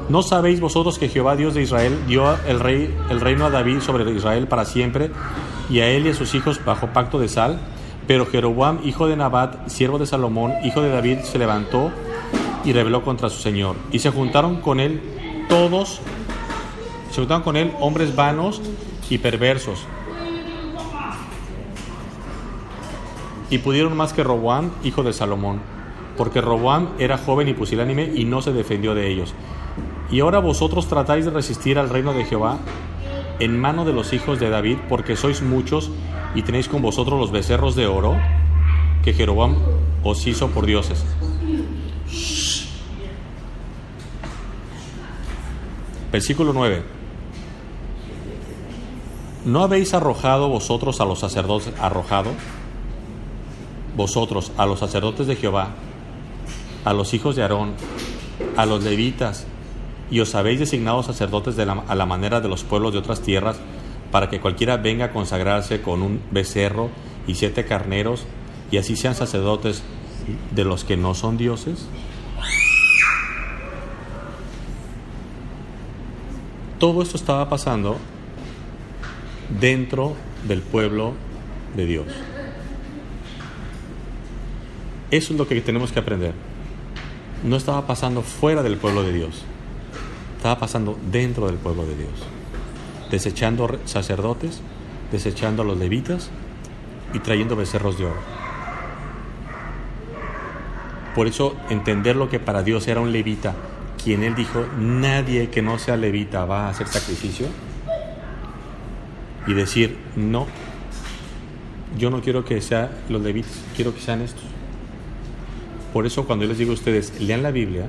¿no sabéis vosotros que Jehová Dios de Israel dio el reino a David sobre Israel para siempre, y a él y a sus hijos bajo pacto de sal? Pero Jeroboam, hijo de Nabat, siervo de Salomón, hijo de David, se levantó y rebeló contra su señor. Y se juntaron con él hombres vanos y perversos. Y pudieron más que Roboam, hijo de Salomón, porque Roboam era joven y pusilánime y no se defendió de ellos. Y ahora vosotros tratáis de resistir al reino de Jehová en mano de los hijos de David, porque sois muchos y tenéis con vosotros los becerros de oro que Jeroboam os hizo por dioses. Versículo 9. ¿No habéis arrojado vosotros a los sacerdotes de Jehová, a los hijos de Aarón, a los levitas, y os habéis designado sacerdotes a la manera de los pueblos de otras tierras, para que cualquiera venga a consagrarse con un becerro y 7 carneros, y así sean sacerdotes de los que no son dioses? Todo esto estaba pasando dentro del pueblo de Dios. Eso es lo que tenemos que aprender. No estaba pasando fuera del pueblo de Dios, estaba pasando dentro del pueblo de Dios, desechando sacerdotes, desechando a los levitas y trayendo becerros de oro. Por eso, entender lo que para Dios era un levita, quien él dijo, nadie que no sea levita va a hacer sacrificio, y decir, no, yo no quiero que sean los levitas, quiero que sean estos. Por eso cuando yo les digo a ustedes, lean la Biblia,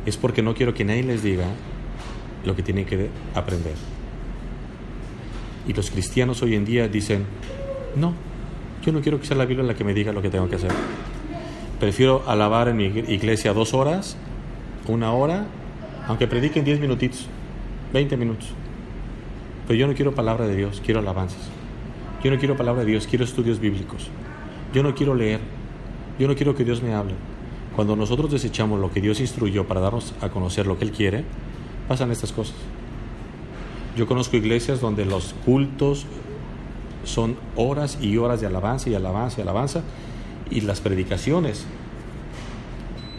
es porque no quiero que nadie les diga lo que tienen que aprender. Y los cristianos hoy en día dicen, no, yo no quiero que sea la Biblia la que me diga lo que tengo que hacer. Prefiero alabar en mi iglesia 2 horas, 1 hora, aunque prediquen 10 minutitos, 20 minutos. Pero yo no quiero palabra de Dios, quiero alabanzas. Yo no quiero palabra de Dios, quiero estudios bíblicos. Yo no quiero leer, yo no quiero que Dios me hable. Cuando nosotros desechamos lo que Dios instruyó para darnos a conocer lo que Él quiere, pasan estas cosas. Yo conozco iglesias donde los cultos son horas y horas de alabanza y alabanza y alabanza, y las predicaciones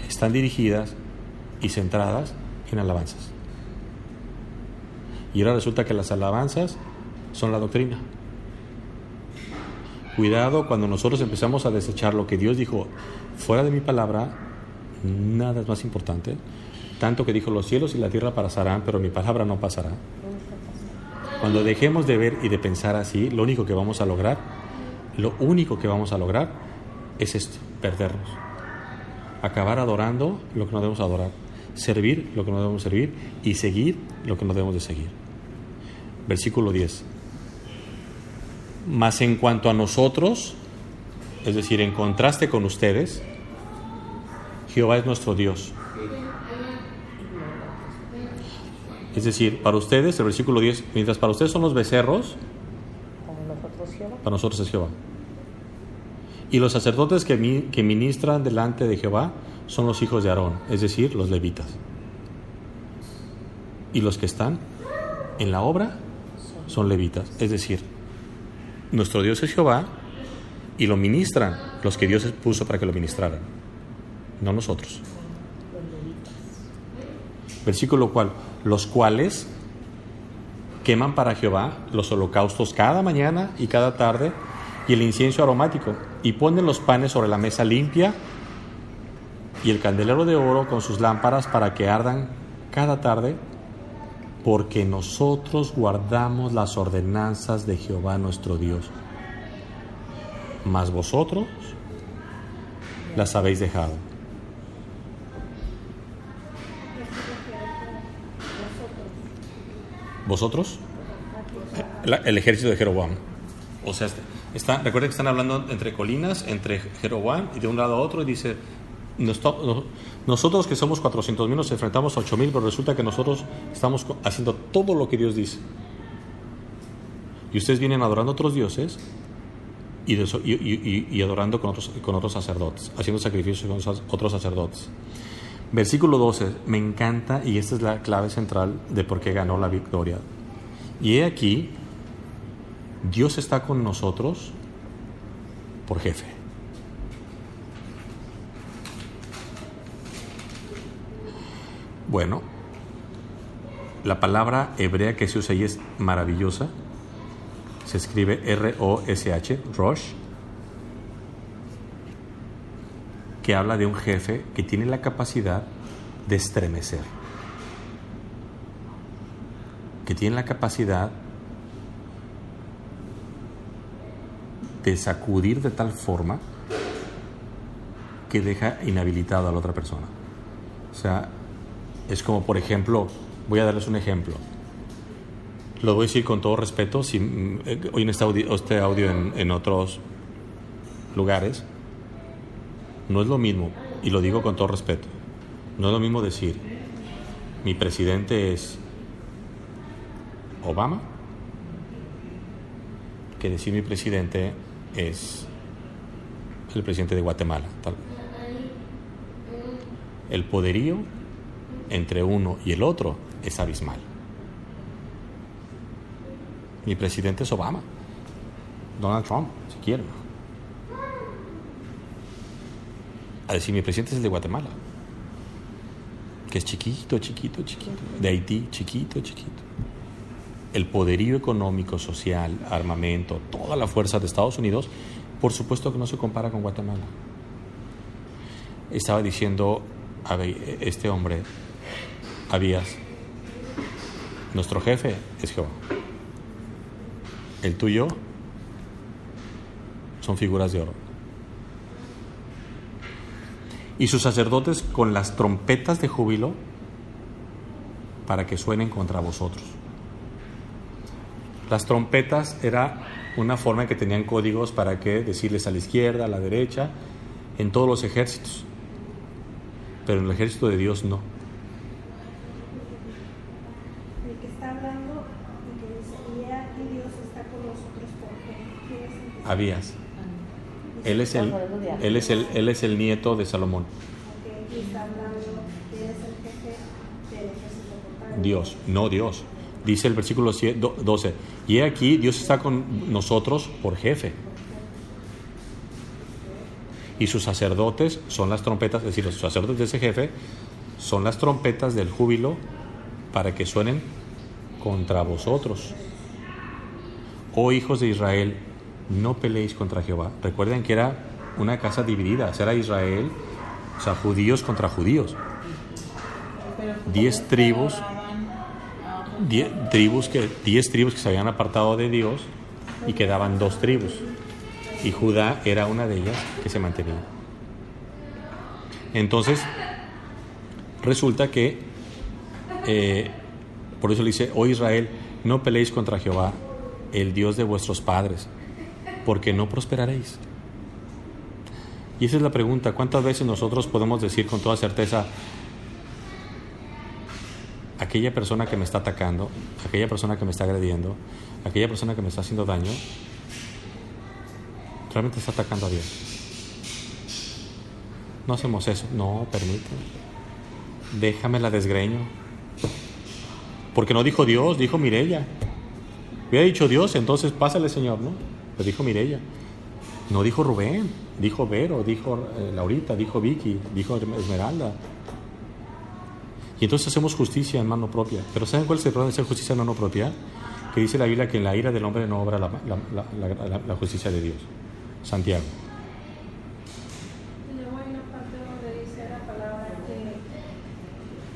están dirigidas y centradas en alabanzas. Y ahora resulta que las alabanzas son la doctrina. Cuidado cuando nosotros empezamos a desechar lo que Dios dijo fuera de mi palabra. Nada es más importante. Tanto que dijo, los cielos y la tierra pasarán, pero mi palabra no pasará. Cuando dejemos de ver y de pensar así, lo único que vamos a lograr es esto, perdernos. Acabar adorando lo que no debemos adorar, servir lo que no debemos servir y seguir lo que no debemos de seguir. Versículo 10. Mas en cuanto a nosotros, es decir, en contraste con ustedes, Jehová es nuestro Dios. Es decir, para ustedes, el versículo 10, mientras para ustedes son los becerros, para nosotros es Jehová. Y los sacerdotes que ministran delante de Jehová son los hijos de Aarón, es decir, los levitas. Y los que están en la obra son levitas, es decir, nuestro Dios es Jehová y lo ministran los que Dios puso para que lo ministraran, no nosotros. Versículo cual, los cuales queman para Jehová los holocaustos cada mañana y cada tarde y el incienso aromático, y ponen los panes sobre la mesa limpia y el candelero de oro con sus lámparas para que ardan cada tarde, porque nosotros guardamos las ordenanzas de Jehová nuestro Dios. Mas vosotros las habéis dejado. ¿Vosotros? El ejército de Jeroboam. O sea, recuerden que están hablando entre colinas, entre Jeroboam y de un lado a otro, y dice, nosotros que somos 400,000 nos enfrentamos a 8,000, pero resulta que nosotros estamos haciendo todo lo que Dios dice. Y ustedes vienen adorando a otros dioses y adorando con otros sacerdotes, haciendo sacrificios con otros sacerdotes. Versículo 12, me encanta, y esta es la clave central de por qué ganó la victoria. Y he aquí, Dios está con nosotros por jefe. Bueno, la palabra hebrea que se usa ahí es maravillosa. Se escribe R-O-S-H, Rosh, que habla de un jefe que tiene la capacidad de estremecer, que tiene la capacidad de sacudir de tal forma que deja inhabilitado a la otra persona. O sea, es como, por ejemplo, voy a darles un ejemplo. Lo voy a decir con todo respeto. Si hoy en este audio en otros lugares, no es lo mismo, y lo digo con todo respeto, no es lo mismo decir mi presidente es Obama que decir mi presidente es el presidente de Guatemala. Tal. El poderío entre uno y el otro es abismal. Mi presidente es Obama, Donald Trump, si quieren. A decir, mi presidente es el de Guatemala, que es chiquito. De Haití, chiquito. El poderío económico, social, armamento, toda la fuerza de Estados Unidos, por supuesto que no se compara con Guatemala. Estaba diciendo este hombre, Abías, nuestro jefe es Jehová. El tuyo son figuras de oro. Y sus sacerdotes con las trompetas de júbilo para que suenen contra vosotros. Las trompetas era una forma en que tenían códigos para que decirles a la izquierda, a la derecha, en todos los ejércitos. Pero en el ejército de Dios no. El que está hablando y que dice, y he aquí Dios está con nosotros porque ¿quién es el que está? Abías. Él es el nieto de Salomón. Okay. Y está hablando, ¿quién es el jefe del ejército total? Dios, no Dios. Dice el versículo 12, y he aquí Dios está con nosotros por jefe. Y sus sacerdotes son las trompetas, es decir, los sacerdotes de ese jefe son las trompetas del júbilo para que suenen contra vosotros. Oh hijos de Israel, no peleéis contra Jehová. Recuerden que era una casa dividida, era Israel, o sea, judíos contra judíos. 10 tribus que se habían apartado de Dios y quedaban 2 tribus. Y Judá era una de ellas que se mantenía. Entonces, resulta que, por eso le dice, oh Israel, no peleéis contra Jehová, el Dios de vuestros padres, porque no prosperaréis. Y esa es la pregunta, ¿cuántas veces nosotros podemos decir con toda certeza, aquella persona que me está atacando, aquella persona que me está agrediendo, aquella persona que me está haciendo daño, realmente está atacando a Dios? No hacemos eso. No, permíteme. Déjame la desgreño. Porque no dijo Dios, dijo Mireya. Hubiera dicho Dios, entonces pásale, Señor, ¿no? Pero dijo Mireya. No dijo Rubén, dijo Vero, dijo Laurita, dijo Vicky, dijo Esmeralda. Y entonces hacemos justicia en mano propia. Pero ¿saben cuál es el problema de hacer justicia en mano propia? Que dice la Biblia que en la ira del hombre no obra la justicia de Dios. Santiago. Y luego hay una parte donde dice la palabra que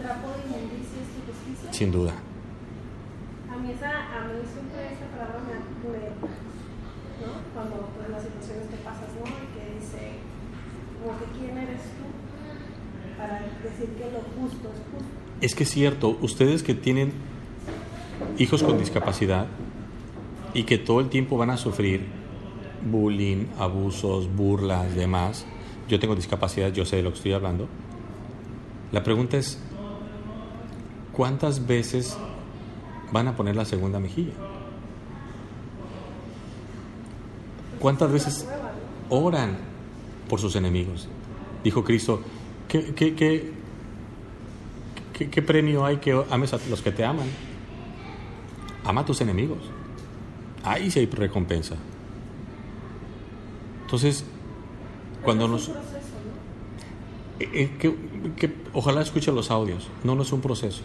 trapo de inmundicia es tu justicia. Sin duda. A mí siempre esta palabra me ¿no? Cuando pues, las situaciones que pasas, ¿no? Y que dice, como que quién eres tú para decir que lo justo es justo. Es que es cierto, ustedes que tienen hijos con discapacidad y que todo el tiempo van a sufrir bullying, abusos, burlas, demás. Yo tengo discapacidad, yo sé de lo que estoy hablando. La pregunta es, ¿cuántas veces van a poner la segunda mejilla? ¿Cuántas veces oran por sus enemigos? Dijo Cristo, ¿qué premio hay que ames a los que te aman? Ama a tus enemigos. Ahí sí hay recompensa. Entonces, cuando nos... ojalá escuchen los audios. No es un proceso.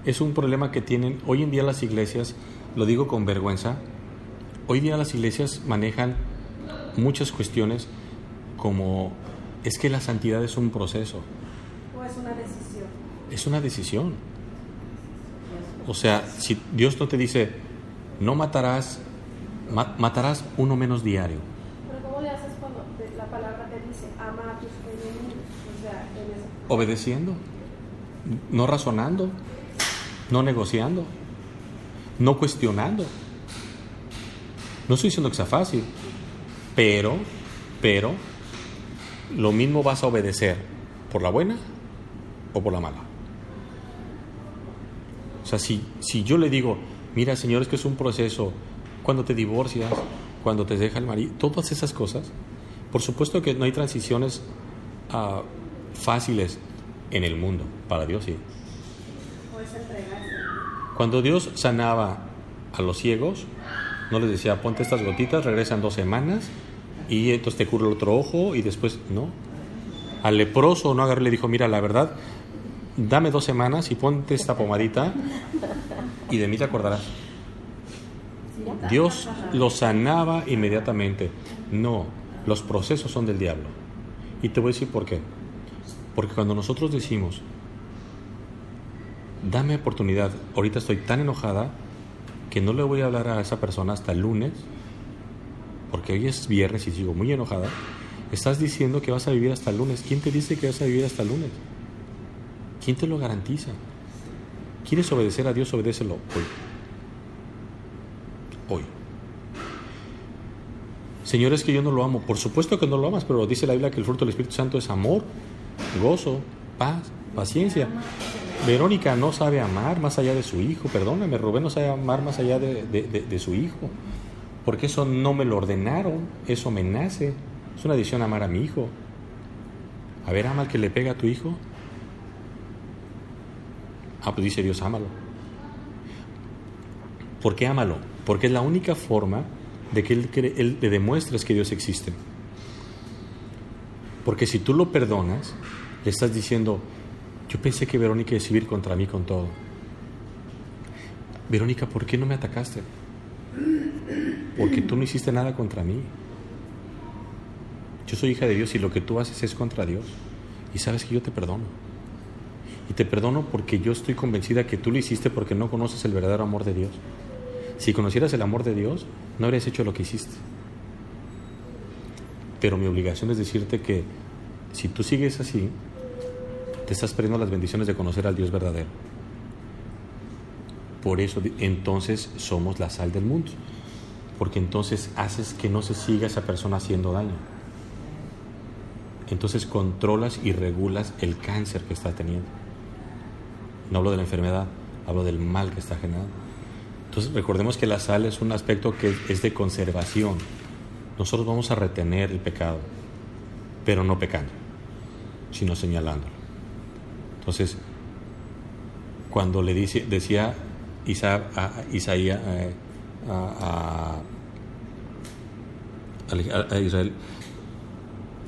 Es un problema que tienen hoy en día las iglesias, lo digo con vergüenza. Hoy día las iglesias manejan muchas cuestiones como es que la santidad es un proceso. ¿O es una decisión? Es una decisión. O sea, si Dios no te dice, no matarás, matarás uno menos diario. Pero ¿cómo le haces cuando la palabra te dice, ama a tus enemigos? O sea, obedeciendo, no razonando, no negociando, no cuestionando. No estoy diciendo que sea fácil, pero lo mismo vas a obedecer por la buena o por la mala. O sea, si yo le digo, mira, Señor, es que es un proceso, cuando te divorcias, cuando te deja el marido, todas esas cosas, por supuesto que no hay transiciones fáciles en el mundo, para Dios sí. Cuando Dios sanaba a los ciegos, no les decía, ponte estas gotitas, regresan 2 semanas y entonces te cura el otro ojo y después, no. Al leproso no agarró y le dijo, mira, la verdad, dame 2 semanas y ponte esta pomadita y de mí te acordarás. Dios lo sanaba inmediatamente. No, los procesos son del diablo. Y te voy a decir por qué. Porque cuando nosotros decimos, dame oportunidad, ahorita estoy tan enojada que no le voy a hablar a esa persona hasta el lunes, porque hoy es viernes y sigo muy enojada, estás diciendo que vas a vivir hasta el lunes. ¿Quién te dice que vas a vivir hasta el lunes? ¿Quién te lo garantiza? ¿Quieres obedecer a Dios? Obedécelo hoy. Señor, es que yo no lo amo. Por supuesto que no lo amas, pero dice la Biblia que el fruto del Espíritu Santo es amor, gozo, paz, paciencia. Verónica no sabe amar más allá de su hijo, perdóname, Rubén no sabe amar más allá de su hijo, porque eso no me lo ordenaron, eso me nace, es una decisión amar a mi hijo. A ver, ama al que le pega a tu hijo. Pues dice Dios, ámalo. ¿Por qué ámalo? Porque es la única forma de que él le demuestres que Dios existe. Porque si tú lo perdonas, le estás diciendo, yo pensé que Verónica iba a vivir contra mí con todo. Verónica, ¿por qué no me atacaste? Porque tú no hiciste nada contra mí. Yo soy hija de Dios y lo que tú haces es contra Dios. Y sabes que yo te perdono. Y te perdono porque yo estoy convencida que tú lo hiciste porque no conoces el verdadero amor de Dios. Si conocieras el amor de Dios, no habrías hecho lo que hiciste. Pero mi obligación es decirte que si tú sigues así, te estás perdiendo las bendiciones de conocer al Dios verdadero. Por eso entonces somos la sal del mundo, porque entonces haces que no se siga esa persona haciendo daño. Entonces controlas y regulas el cáncer que está teniendo. No hablo de la enfermedad, hablo del mal que está generando. Entonces recordemos que la sal es un aspecto que es de conservación. Nosotros vamos a retener el pecado, pero no pecando, sino señalándolo. Entonces, cuando le decía Isaías a Israel,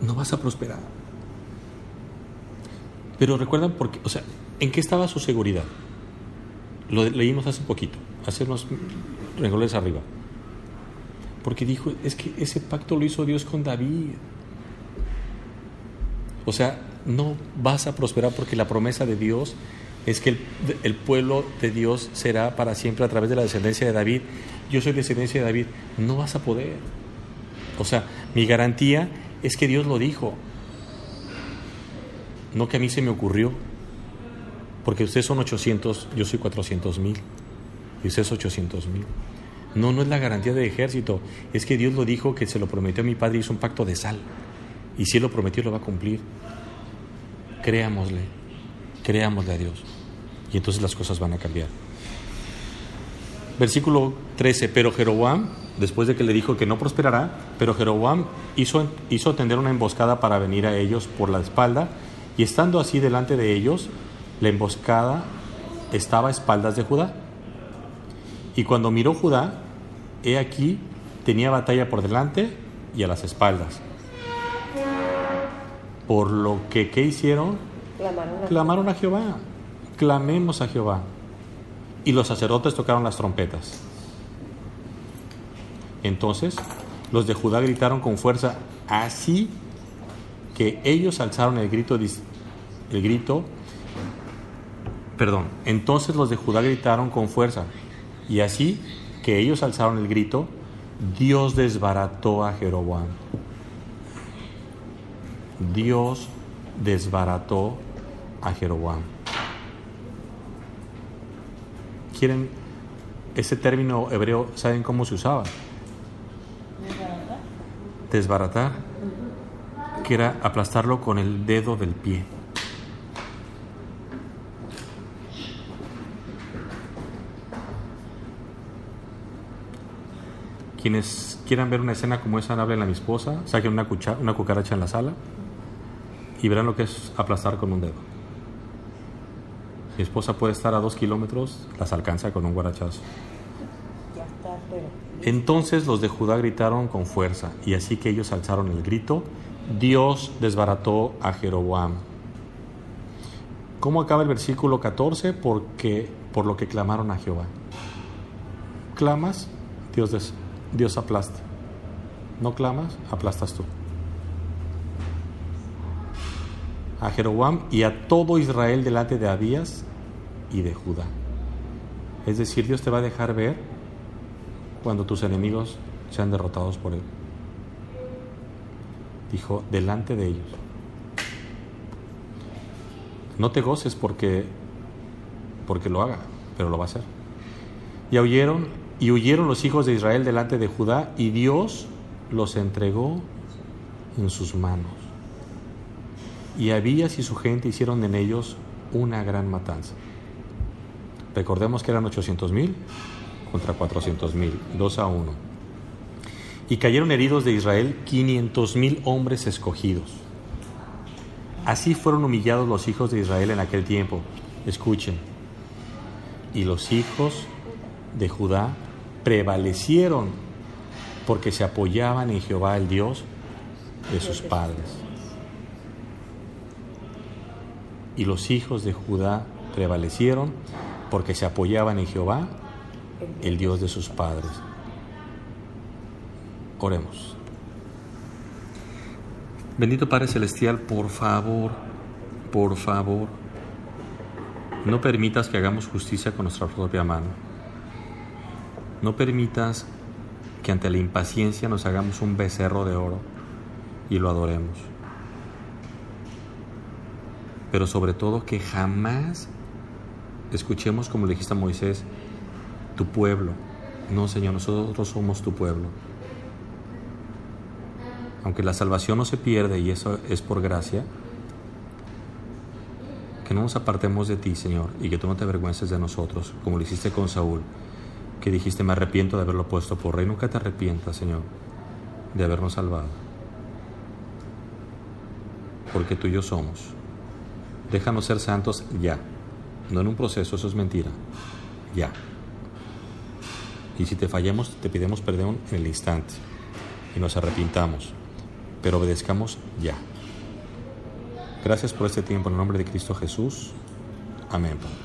no vas a prosperar. Pero recuerdan por qué, o sea, ¿en qué estaba su seguridad? Lo leímos hace poquito, hace unos renglones arriba. Porque dijo, es que ese pacto lo hizo Dios con David. O sea, no vas a prosperar porque la promesa de Dios es que el pueblo de Dios será para siempre a través de la descendencia de David. Yo soy descendencia de David. No vas a poder. O sea, mi garantía es que Dios lo dijo. No que a mí se me ocurrió. Porque ustedes son 800, yo soy 400,000. y ustedes 800,000. No es la garantía de ejército, es que Dios lo dijo, que se lo prometió a mi padre, hizo un pacto de sal, y si Él lo prometió, lo va a cumplir. Creámosle a Dios, y entonces las cosas van a cambiar. Versículo 13, pero Jeroboam, después de que le dijo que no prosperará, pero Jeroboam hizo tender una emboscada para venir a ellos por la espalda, y estando así delante de ellos, la emboscada estaba a espaldas de Judá. Y cuando miró Judá, he aquí, tenía batalla por delante y a las espaldas. Por lo que, ¿qué hicieron? Clamaron a Jehová. Clamemos a Jehová. Y los sacerdotes tocaron las trompetas. Entonces, los de Judá gritaron con fuerza, así que ellos alzaron el grito. Entonces los de Judá gritaron con fuerza, y así que ellos alzaron el grito, Dios desbarató a Jeroboam. Dios desbarató a Jeroboam. ¿Quieren ese término hebreo? ¿Saben cómo se usaba? Desbaratar, que era aplastarlo con el dedo del pie. Quienes quieran ver una escena como esa, hablen a mi esposa, saquen una cucaracha en la sala y verán lo que es aplastar con un dedo. Mi esposa puede estar a 2 kilómetros, las alcanza con un guarachazo. Entonces los de Judá gritaron con fuerza, y así que ellos alzaron el grito, Dios desbarató a Jeroboam. ¿Cómo acaba el versículo 14? Por lo que clamaron a Jehová. Clamas, Dios aplasta. No clamas, aplastas tú. A Jeroboam y a todo Israel delante de Abías y de Judá. Es decir, Dios te va a dejar ver cuando tus enemigos sean derrotados por Él. Dijo, delante de ellos. No te goces porque lo haga, pero lo va a hacer. Y huyeron los hijos de Israel delante de Judá, y Dios los entregó en sus manos. Y Abías y su gente hicieron en ellos una gran matanza. Recordemos que eran 800,000 contra 400,000, 2-1. Y cayeron heridos de Israel 500,000 hombres escogidos. Así fueron humillados los hijos de Israel en aquel tiempo. Escuchen. Y los hijos de Judá prevalecieron porque se apoyaban en Jehová, el Dios de sus padres. Y los hijos de Judá prevalecieron porque se apoyaban en Jehová, el Dios de sus padres. Oremos. Bendito Padre Celestial, por favor, no permitas que hagamos justicia con nuestra propia mano. No permitas que ante la impaciencia nos hagamos un becerro de oro y lo adoremos. Pero sobre todo que jamás escuchemos, como le dijiste a Moisés, tu pueblo. No, Señor, nosotros somos tu pueblo. Aunque la salvación no se pierde y eso es por gracia, que no nos apartemos de ti, Señor, y que tú no te avergüences de nosotros, como lo hiciste con Saúl, que dijiste, me arrepiento de haberlo puesto por rey. Nunca te arrepientas, Señor, de habernos salvado, porque tú y yo somos. Déjanos ser santos ya, no en un proceso, eso es mentira, ya. Y si te fallamos, te pedimos perdón en el instante y nos arrepintamos, pero obedezcamos ya. Gracias por este tiempo, en el nombre de Cristo Jesús. Amén, Padre.